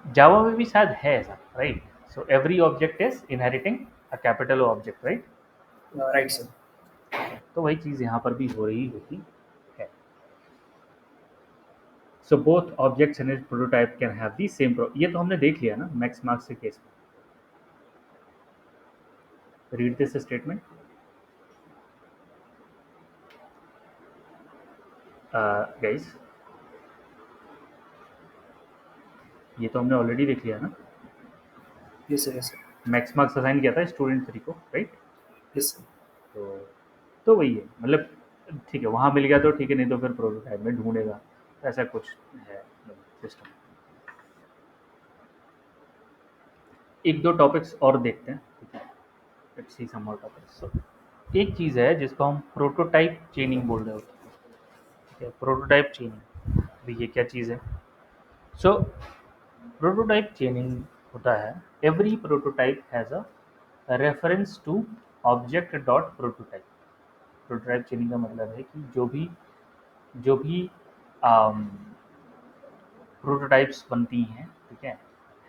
जावा में भी शायद है ऐसा, right? So every object is inheriting a capital object, right? Right sir. तो वही चीज़ यहाँ पर भी हो रही होती है। So both objects in it prototype can have the same ये तो हमने देख लिया ना मैक्स मार्क्स के केस में। रीड दिस स्टेटमेंट गाइस, ये तो हमने ऑलरेडी देख लिया ना। Yes sir. Yes sir. Max marks assign किया था स्टूडेंट 3 को, राइट? Yes sir. तो वही है, मतलब ठीक है, वहाँ मिल गया तो ठीक है, नहीं तो फिर प्रोटोटाइप में ढूंढेगा, ऐसा कुछ है सिस्टम। एक दो टॉपिक्स और देखते हैं, ठीक है। Let's see some more topics. एक चीज़ है जिसको हम प्रोटोटाइप चेनिंग बोल रहे होते हैं, ठीक है। प्रोटोटाइप चेनिंग, अभी ये क्या चीज़ है? सो प्रोटोटाइप चेनिंग होता है every prototype has a reference to object dot prototype. Prototype chaining का मतलब है कि जो भी प्रोटोटाइप्स बनती हैं, ठीक है,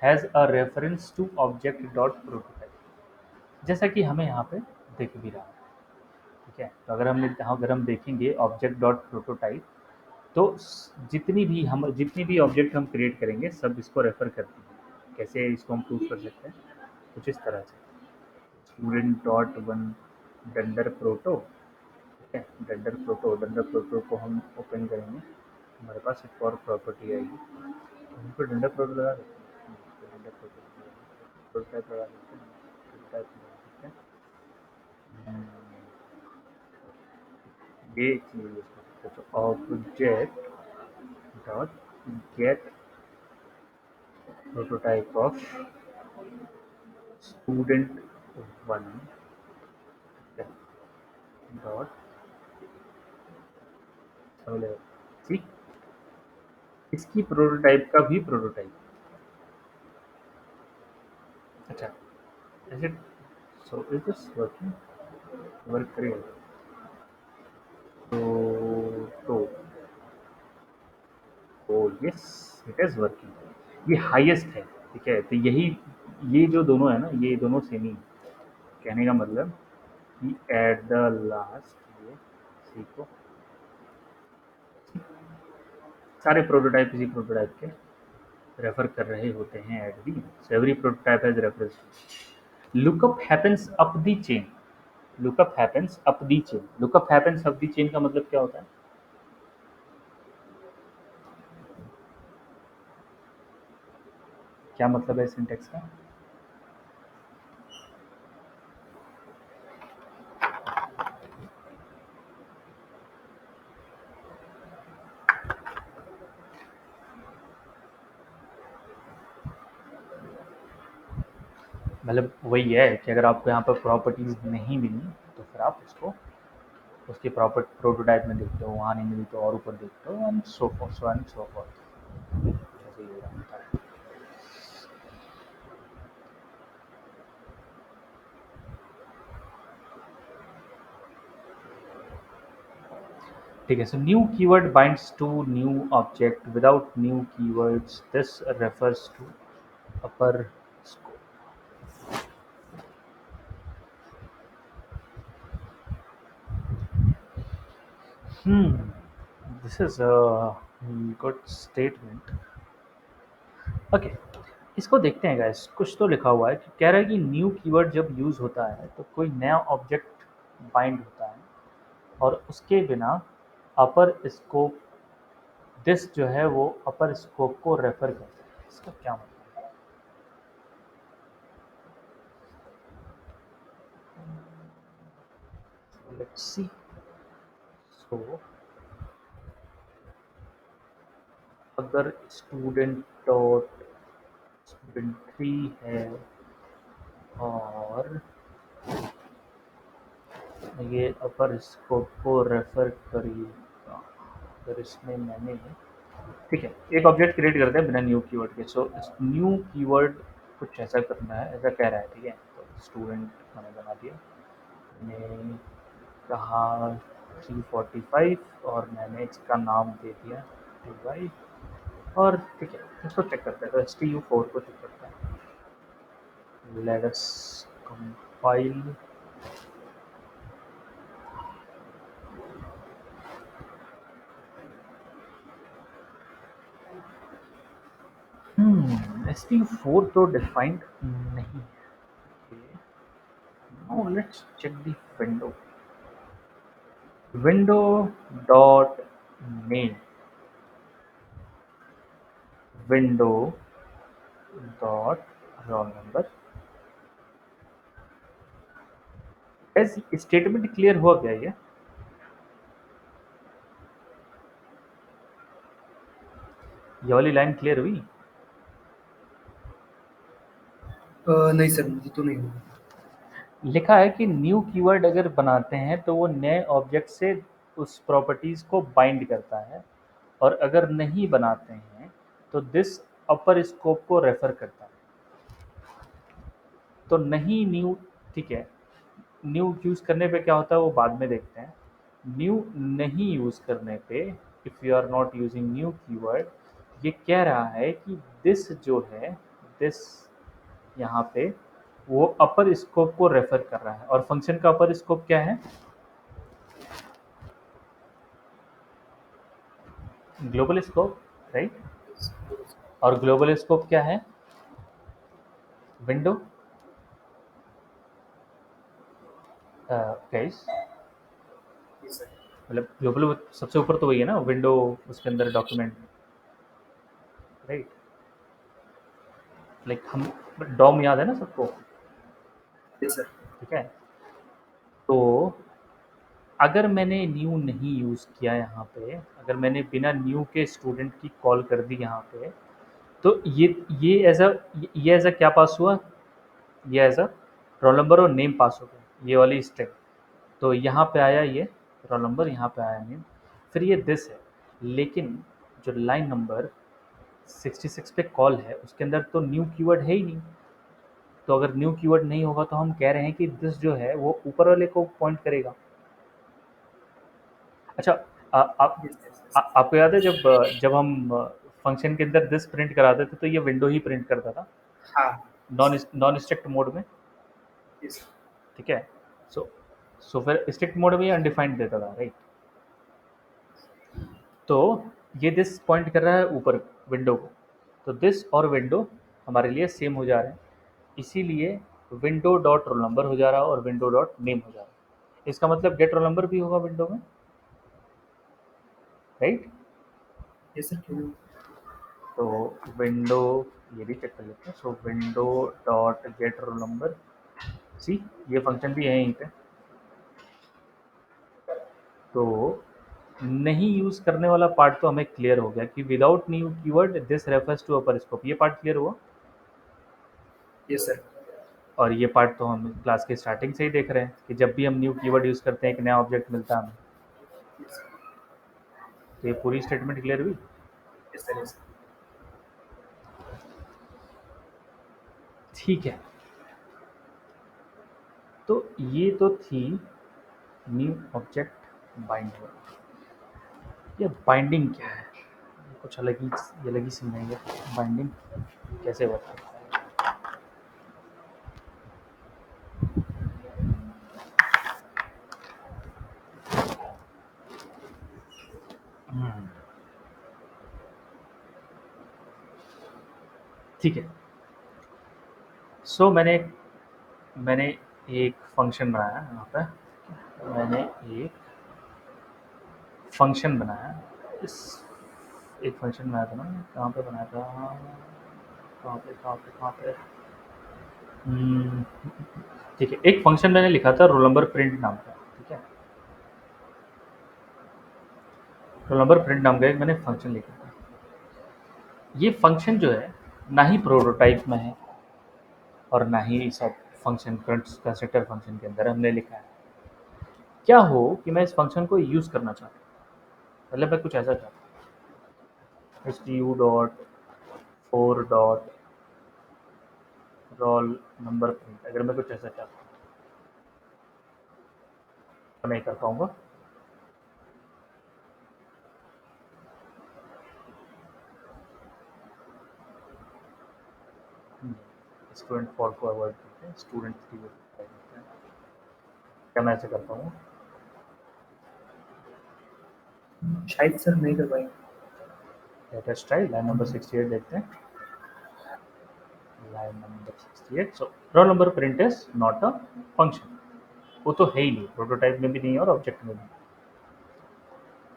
has a reference to object dot prototype. जैसा कि हमें यहाँ पे दिख भी रहा है, ठीक है। तो अगर हम देखेंगे ऑब्जेक्ट डॉट प्रोटोटाइप, तो जितनी भी ऑब्जेक्ट हम क्रिएट करेंगे सब इसको रेफर करती हैं। कैसे इसको हम प्रूव कर सकते हैं? कुछ इस तरह से स्टूडेंट डॉट वन डंडर प्रोटो, ठीक है। डंडर प्रोटो को हम ओपन करेंगे, हमारे पास एक और प्रॉपर्टी आएगी, वहीं पर डंडा प्रोडक्ट लगा देते हैं, डंडा प्रोटोटाइप लगा देते हैं, प्रोटोटाइप लगा देते हैं। ये चीज़ यूज कर सकते हैं, तो object dot get prototype of student one dot available. ठीक, इसकी प्रोटोटाइप का भी प्रोटोटाइप। अच्छा, is it, so is this working? Work करेगा? तो यस, इट इज वर्किंग, ये हाईएस्ट है। ठीक है, तो यही, ये जो दोनों है ना, ये दोनों सेम ही है। कहने का मतलब कि एट द लास्ट, ये सीखो, सारे प्रोटोटाइप इसी प्रोटोटाइप के रेफर कर रहे होते हैं at the, every prototype has reference. Lookup happens up the chain, lookup happens up the chain, lookup happens up the chain का मतलब क्या होता है? क्या मतलब है सिंटेक्स का? मतलब वही है कि अगर आपको यहाँ पर प्रॉपर्टीज नहीं मिली तो फिर आप उसको उसके प्रॉपर प्रोटोटाइप में देखते हो, वहाँ नहीं मिली तो और ऊपर देखते हो, and so forth, so and so forth, ऐसे ही हो रहा होता है। ठीक है, so new keyword binds to new object without new keywords, this refers to upper scope. This is a good statement. Okay, इसको देखते हैं गाइस, कुछ तो लिखा हुआ है कि कह रहा है कि न्यू कीवर्ड जब यूज़ होता है तो कोई नया ऑब्जेक्ट बाइंड होता है, और उसके बिना अपर स्कोप, दिस जो है वो अपर स्कोप को रेफर करता है। इसका क्या मतलब है? Let's see. सो अगर स्टूडेंट डॉट स्टूडेंट थ्री है और ये अपर स्कोप को रेफर करेगा, अगर इसमें मैंने, ठीक है, एक ऑब्जेक्ट क्रिएट करते हैं बिना न्यू कीवर्ड के। सो न्यू कीवर्ड कुछ ऐसा करना है, ऐसा कह रहा है। ठीक है, तो स्टूडेंट मैंने बना दिया, मैंने कहा 345 और मैंने इसका नाम दे दिया टी, और ठीक है, इसको चेक करते हैं, तो STU4 को चेक करते हैं। Let us compile. STU4 तो डिफाइंड नहीं है। Now let's check the window, window dot name, window dot roll number. ऐसे स्टेटमेंट क्लियर हुआ क्या ये वाली लाइन क्लियर हुई? नहीं सर, मुझे तो नहीं हुआ। लिखा है कि न्यू कीवर्ड अगर बनाते हैं तो वो नए ऑब्जेक्ट से उस प्रॉपर्टीज को बाइंड करता है, और अगर नहीं बनाते हैं तो दिस अपर स्कोप को रेफर करता है। तो नहीं न्यू, ठीक है, न्यू यूज़ करने पे क्या होता है वो बाद में देखते हैं। न्यू नहीं यूज़ करने पे, if you are not using new keyword, ये कह रहा है कि दिस जो है, दिस यहाँ पे वो अपर स्कोप को रेफर कर रहा है, और फंक्शन का अपर स्कोप क्या है? Global scope, right. और ग्लोबल स्कोप क्या है? विंडो, गाइस, जी सर। मतलब ग्लोबल सबसे ऊपर तो वही है ना, विंडो, उसके अंदर डॉक्यूमेंट, राइट। लाइक हम डॉम याद है ना सबको, यस सर। ठीक है। तो अगर मैंने न्यू नहीं यूज़ किया यहाँ पे, अगर मैंने बिना न्यू के स्टूडेंट की कॉल कर दी यहाँ पे, तो ये एज अ, ये एज अ क्या पास हुआ, ये एज अ रोल नंबर और नेम पास हो गया, ये वाली स्टेप। तो यहाँ पे आया ये रोल नंबर, यहाँ पे आया नेम, फिर ये दिस है। लेकिन जो लाइन नंबर 66 पे कॉल है, उसके अंदर तो न्यू कीवर्ड है ही नहीं। तो अगर न्यू कीवर्ड नहीं होगा तो हम कह रहे हैं कि दिस जो है वो ऊपर वाले को पॉइंट करेगा। अच्छा, आप यस यस यस। आपको याद है जब जब हम फंक्शन के अंदर दिस प्रिंट कराते थे तो ये विंडो ही प्रिंट करता था, हाँ। नॉन नॉन स्ट्रिक्ट मोड में, यस। ठीक है। सो सो फिर स्ट्रिक्ट मोड में ये अनडिफाइंड देता था, राइट। तो ये दिस पॉइंट कर रहा है ऊपर विंडो को, तो दिस और विंडो हमारे लिए सेम हो जा रहे हैं, इसीलिए विंडो डॉट रोल नंबर हो जा रहा है और विंडो डॉट नेम हो जा रहा है। इसका मतलब गेट रोल नंबर भी होगा विंडो में, राइट। यस सर, क्यों? तो विंडो, ये भी चेक कर लेते हैं। So window dot get roll number, see, ये फंक्शन भी है यहीं पे। तो नहीं यूज़ करने वाला पार्ट तो हमें क्लियर हो गया कि without new keyword this refers to upper scope, ये पार्ट क्लियर हुआ। Yes sir. और ये पार्ट तो हम क्लास के स्टार्टिंग से ही देख रहे हैं कि जब भी हम न्यू कीवर्ड यूज़ करते हैं एक नया ऑब्जेक्ट मिलता है हमें। यस तो ये पूरी स्टेटमेंट क्लियर हुई। सर। यस। ठीक है, तो ये तो थी न्यू ऑब्जेक्ट बाइंडिंग। ये बाइंडिंग क्या है, कुछ अलग ही, ये अलग ही समझेंगे बाइंडिंग कैसे बताएं। ठीक है। सो मैंने एक फंक्शन बनाया यहाँ पे, मैंने एक फंक्शन बनाया, इस एक फंक्शन बनाया था ना, कहाँ पे बनाया था, कहाँ पे। हम्म, ठीक है, एक फंक्शन मैंने लिखा था रोल नंबर प्रिंट नाम का, ठीक है। रोल नंबर प्रिंट नाम का एक मैंने फंक्शन लिखा था। ये फंक्शन जो है ना ही प्रोटोटाइप में है और ना ही सब फंक्शन कंस्ट्रक्टर फंक्शन के अंदर हमने लिखा है। क्या हो कि मैं इस फंक्शन को यूज़ करना चाहता हूँ, मतलब मैं कुछ ऐसा चाहता हूँ, S T U dot four dot roll number print, अगर मैं कुछ ऐसा चाहता हूँ तो नहीं कर पाऊँगा। स्टूडेंट फॉर को अवॉइड करते हैं, स्टूडेंट थ्री को करते हैं, क्या मैं ऐसे कर पाऊँगा। शायद सर नहीं कर पाएंगे। डेटा स्टाइल लाइन नंबर 68 देखते हैं, line number 68। So role number print is not a function, वो तो है ही नहीं, प्रोटोटाइप में भी नहीं है और ऑब्जेक्ट में भी।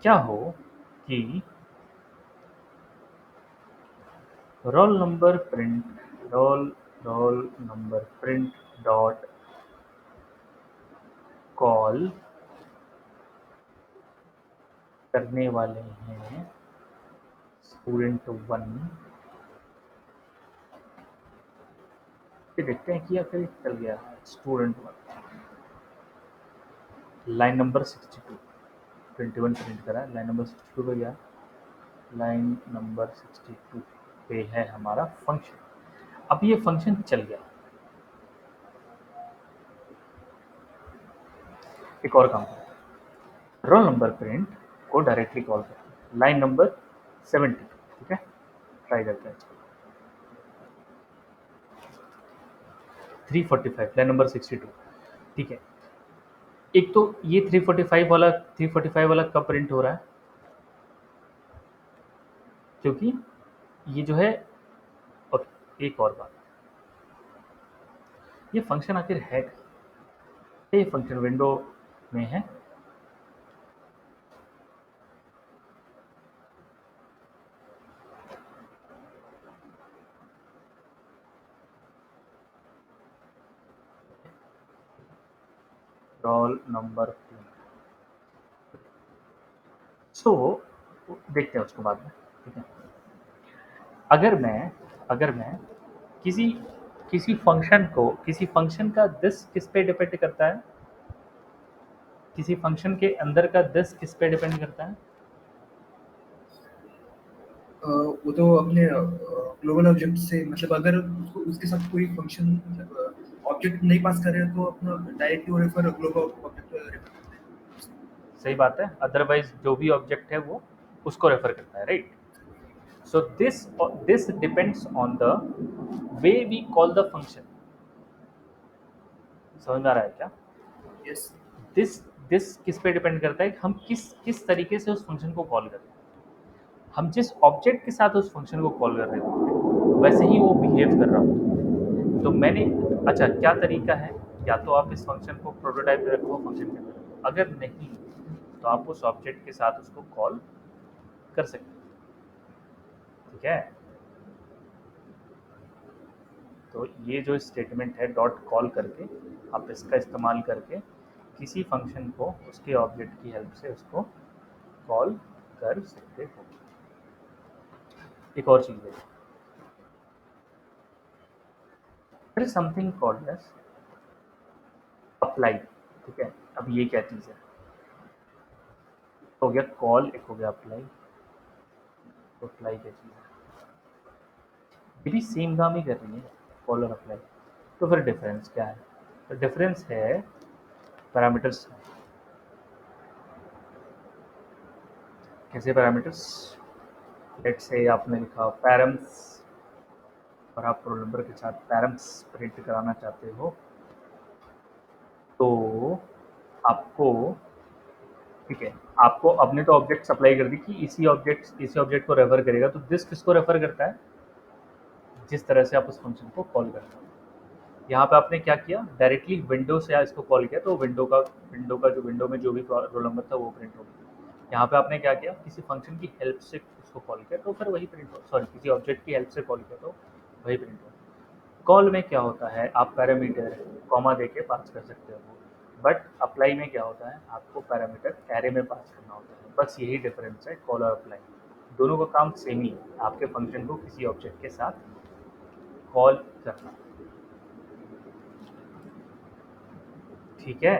क्या हो कि role number print role number print dot call करने वाले हैं स्टूडेंट वन, फिर देखते हैं कि या फिर चल गया student one, line number 62, 21 print करा, लाइन नंबर 62 पे गया, लाइन नंबर 62 पे है हमारा फंक्शन। अब ये फंक्शन चल गया, एक और काम करते हैं, रोल नंबर प्रिंट को डायरेक्टली कॉल करते हैं, लाइन नंबर 70, ठीक है। ट्राई करते हैं इसको, 345 लाइन नंबर 62, ठीक है। एक तो ये 345 वाला कब प्रिंट हो रहा है, क्योंकि ये जो है, और एक और बात, ये फंक्शन आखिर है क्या? ये फंक्शन विंडो में है, रोल नंबर 3। सो देखते हैं उसको बाद में, ठीक है। अगर मैं किसी किसी फंक्शन का दिस किस पे डिपेंड करता है, किसी फंक्शन के अंदर का दिस किस पे डिपेंड करता है? वो तो अपने ग्लोबल ऑब्जेक्ट से मतलब अगर उसको उसके साथ कोई फंक्शन मतलब ऑब्जेक्ट नहीं पास कर रहे हो तो अपना डायरेक्टली वो रेफर ग्लोबल ऑब्जेक्ट रेफर करते हैं। सही बात है, अदरवाइज जो भी ऑब्जेक्ट है वो उसको रेफर करता है, right. So this depends on the way we call the function. समझ में आ रहा है क्या? यस। दिस दिस किस पे डिपेंड करता है कि हम किस किस तरीके से उस फंक्शन को कॉल कर रहे हैं। हम जिस ऑब्जेक्ट के साथ उस फंक्शन को कॉल कर रहे होंगे वैसे ही वो बिहेव कर रहा होगा। तो मैंने, अच्छा क्या तरीका है, या तो आप इस फंक्शन को प्रोटोटाइप पे रखो फंक्शन के अंदर, अगर नहीं तो आप उस ऑब्जेक्ट के साथ उसको कॉल कर सकते हैं, ठीक है। तो ये जो स्टेटमेंट है डॉट कॉल करके, आप इसका इस्तेमाल करके किसी फंक्शन को उसके ऑब्जेक्ट की हेल्प से उसको कॉल कर सकते हो। एक और चीज़ है, फिर समथिंग कॉल्ड एज अप्लाई, ठीक है। अब ये क्या चीज़ है, हो गया कॉल, एक हो गया अप्लाई। तो अप्लाई क्या चीज़ है, ये भी सेम काम ही कर रही है, कॉल और अप्लाई। तो फिर डिफरेंस क्या है? तो डिफरेंस है पैरामीटर्स। कैसे पैरामीटर्स? लेट्स से आपने लिखा पैरम्स और आप रोल नंबर के साथ पैरम्स प्रिंट कराना चाहते हो, तो आपको, ठीक है, आपको अपने तो ऑब्जेक्ट सप्लाई कर दी कि इसी ऑब्जेक्ट को रेफर करेगा, तो दिस किसको रेफर करता है? जिस तरह से आप उस फंक्शन को कॉल करते हो। यहाँ पे आपने क्या किया, डायरेक्टली विंडो से इसको कॉल किया, तो विंडो में जो भी रोल नंबर था वो प्रिंट हो गया। यहाँ पे आपने क्या किया, किसी फंक्शन की हेल्प से उसको कॉल किया तो फिर वही प्रिंट हो, सॉरी किसी ऑब्जेक्ट की हेल्प से कॉल किया तो वही प्रिंट हो। कॉल में क्या होता है, आप पैरामीटर कॉमा दे के पास कर सकते हो, बट अप्लाई में क्या होता है, आपको पैरामीटर एरे में पास करना होता है। बस यही डिफरेंस है कॉल और अप्लाई, दोनों का काम सेम ही है, आपके फंक्शन को किसी ऑब्जेक्ट के साथ कॉल करना, ठीक है।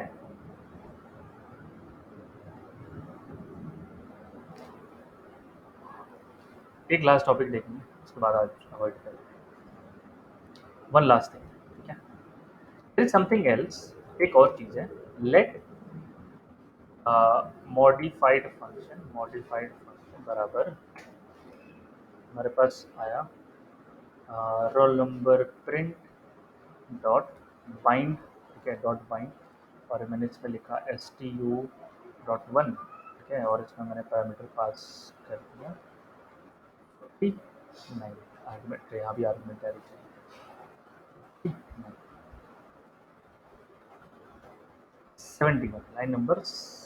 एक लास्ट टॉपिक देखेंगे, उसके बाद आज अवॉइड करेंगे। वन लास्ट थिंग, ठीक है। फिर समथिंग एल्स, एक और चीज़ है, लेट मॉडिफाइड फंक्शन बराबर, हमारे पास आया role number print dot bind, ठीक है, डॉट बाइंड, और मैंने इसमें लिखा stu.1, ठीक है, और इसमें मैंने पैरामीटर पास कर दिया, ठीक, नहीं आर्गुमेंट, यहाँ भी आर्गुमेंट है, ठीक, नहीं 71, लाइन नंबर 71,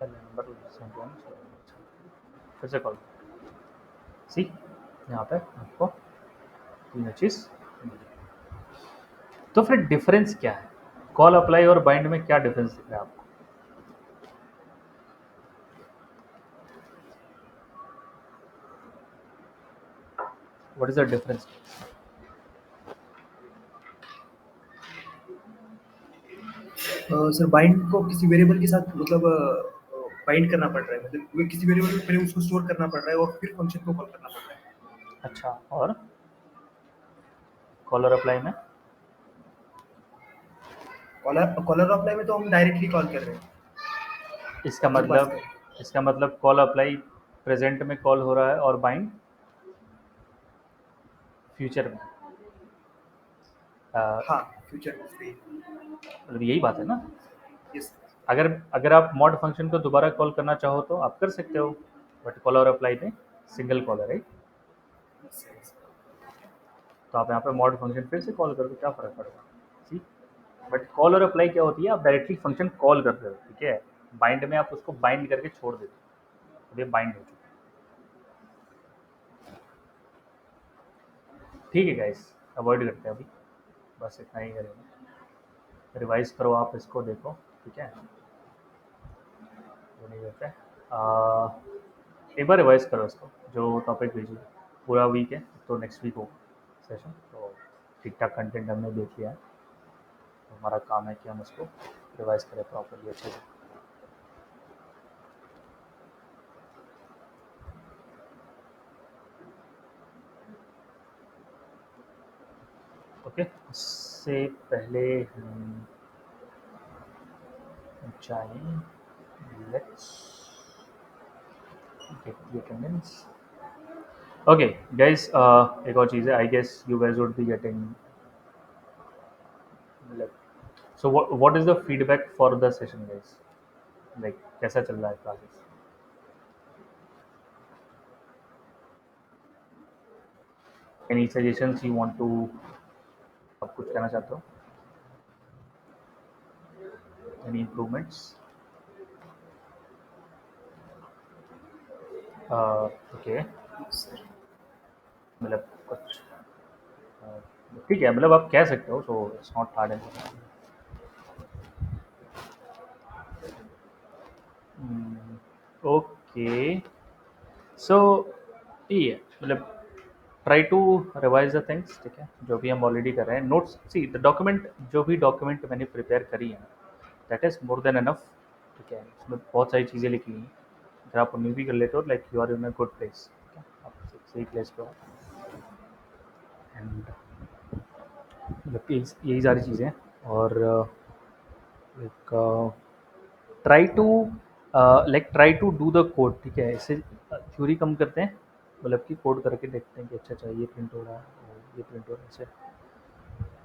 लाइन नंबर 71, फिर से कॉल, सी यहाँ पे आपको तीनों चीज़ मिली। तो फिर डिफरेंस क्या है, कॉल अप्लाई और बाइंड में क्या डिफरेंस दिख रहा है आपको? What is the difference? Sir bind को किसी वेरिएबल के साथ मतलब बाइंड करना पड़ रहा है मतलब वो किसी वेरिएबल में पहले उसको स्टोर करना पड़ रहा है और फिर फंक्शन को कॉल करना पड़ रहा है। अच्छा, और कॉलर अप्लाई में? कॉलर कॉलर अप्लाई में तो हम डायरेक्टली कॉल कर रहे हैं इसका ऑब्जेक्ट पास मतलब कर। इसका मतलब कॉल अप्लाई प्रेजेंट में कॉल हो रहा है और बाइंड फ्यूचर में। अ, हाँ फ्यूचर में सही। मतलब यही बात है ना। यस। अगर अगर आप मॉड फंक्शन को दोबारा कॉल करना चाहो तो आप कर सकते हो, बट कॉल और अप्लाई में सिंगल कॉल है, राइट। तो आप यहाँ पे मॉड फंक्शन फिर से कॉल कर दो, क्या फ़र्क पड़ेगा, ठीक। बट कॉल और अप्लाई क्या होती है, आप डायरेक्टली फंक्शन कॉल करते हो, ठीक है, बाइंड में आप उसको बाइंड करके छोड़ देते हो, अब ये बाइंड हो चुका है। ठीक है गाइस, अवॉइड करते हैं अभी, बस इतना ही करेंगे। रिवाइज करो आप, इसको देखो, ठीक है, वो नहीं करते। एक बार रिवाइज करो इसको, जो टॉपिक भेजी है। पूरा वीक है तो नेक्स्ट वीक होगा सेशन, तो ठीक ठाक कंटेंट हमने देख लिया है, तो हमारा काम है कि हम उसको रिवाइज करें प्रॉपरली अच्छे से। ओके, उससे पहले हम जाएं, let's get the attendance. Okay guys, एक और चीज़ है, I guess you guys would be getting, मतलब, so what is the feedback for the session guys, like कैसा चल रहा है classes, any suggestions you want to, आप कुछ कहना चाहते हो, एनी इम्प्रूवमेंट्स? Okay, sir. मतलब कुछ, अ, ठीक है, मतलब आप कह सकते हो, so it's not hard and, okay, so ये है, मतलब try to revise the things, ठीक है, जो भी हम ऑलरेडी कर रहे हैं, नोट्स, सी द डॉक्यूमेंट, जो भी डॉक्यूमेंट मैंने प्रिपेयर करी है, that is more than enough, ठीक है, इसमें बहुत सारी चीज़ें लिखी हुई हैं, अगर आप उन्हें भी कर लेते हो, like you are in a good place, ठीक है, आप सही प्लेस पे हो, एंड मतलब यही सारी चीज़ें हैं। और एक try to, like try to do the code, ठीक है, इससे थ्योरी कम करते हैं, मतलब कि कोड करके देखते हैं कि अच्छा अच्छा ये प्रिंट हो रहा है और ये प्रिंट हो रहा है ऐसे।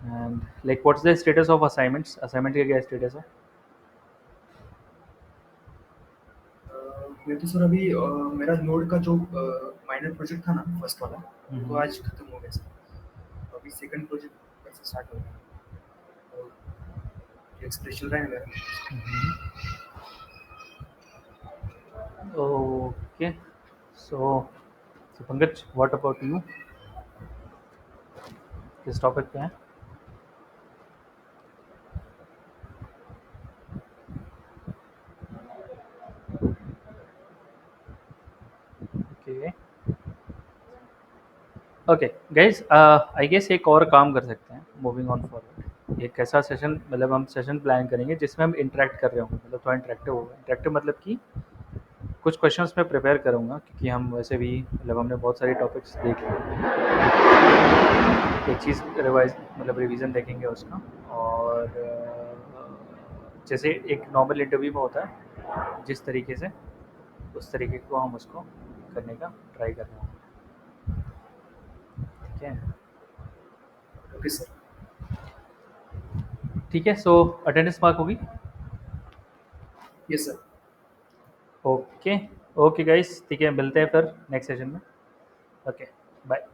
And like what's the status of assignments, assignment का क्या स्टेटस है? मैं तो सर अभी मेरा नोड का जो माइनर प्रोजेक्ट था ना फर्स्ट वाला, वो तो हम्म, आज खत्म हो गया सर। अभी सेकंड प्रोजेक्ट कैसे स्टार्ट होगा, तो एक स्पेशल रहा है मेरा। Okay, so so Pankaj, what about you, किस टॉपिक पे हैं? Okay, okay guys, I guess एक और काम कर सकते हैं मूविंग ऑन फॉरवर्ड, एक ऐसा सेशन, मतलब हम सेशन प्लान करेंगे जिसमें हम इंटरेक्ट कर रहे होंगे, मतलब थोड़ा इंटरेक्टिव होगा, इंटरेक्टिव मतलब कि कुछ क्वेश्चंस मैं प्रिपेयर करूँगा, क्योंकि हम वैसे भी, मतलब हमने बहुत सारे टॉपिक्स देख लिए, एक चीज़ रिवाइज, मतलब रिवीजन देखेंगे उसका, और जैसे एक नॉर्मल इंटरव्यू में होता है जिस तरीके से, उस तरीके को हम उसको करने का ट्राई कर रहे हैं, ठीक है, ओके सर। ठीक है, सो अटेंडेंस मार्क होगी। Yes sir. Okay, okay guys, ठीक है, मिलते हैं फिर नेक्स्ट सेशन में। Okay, bye.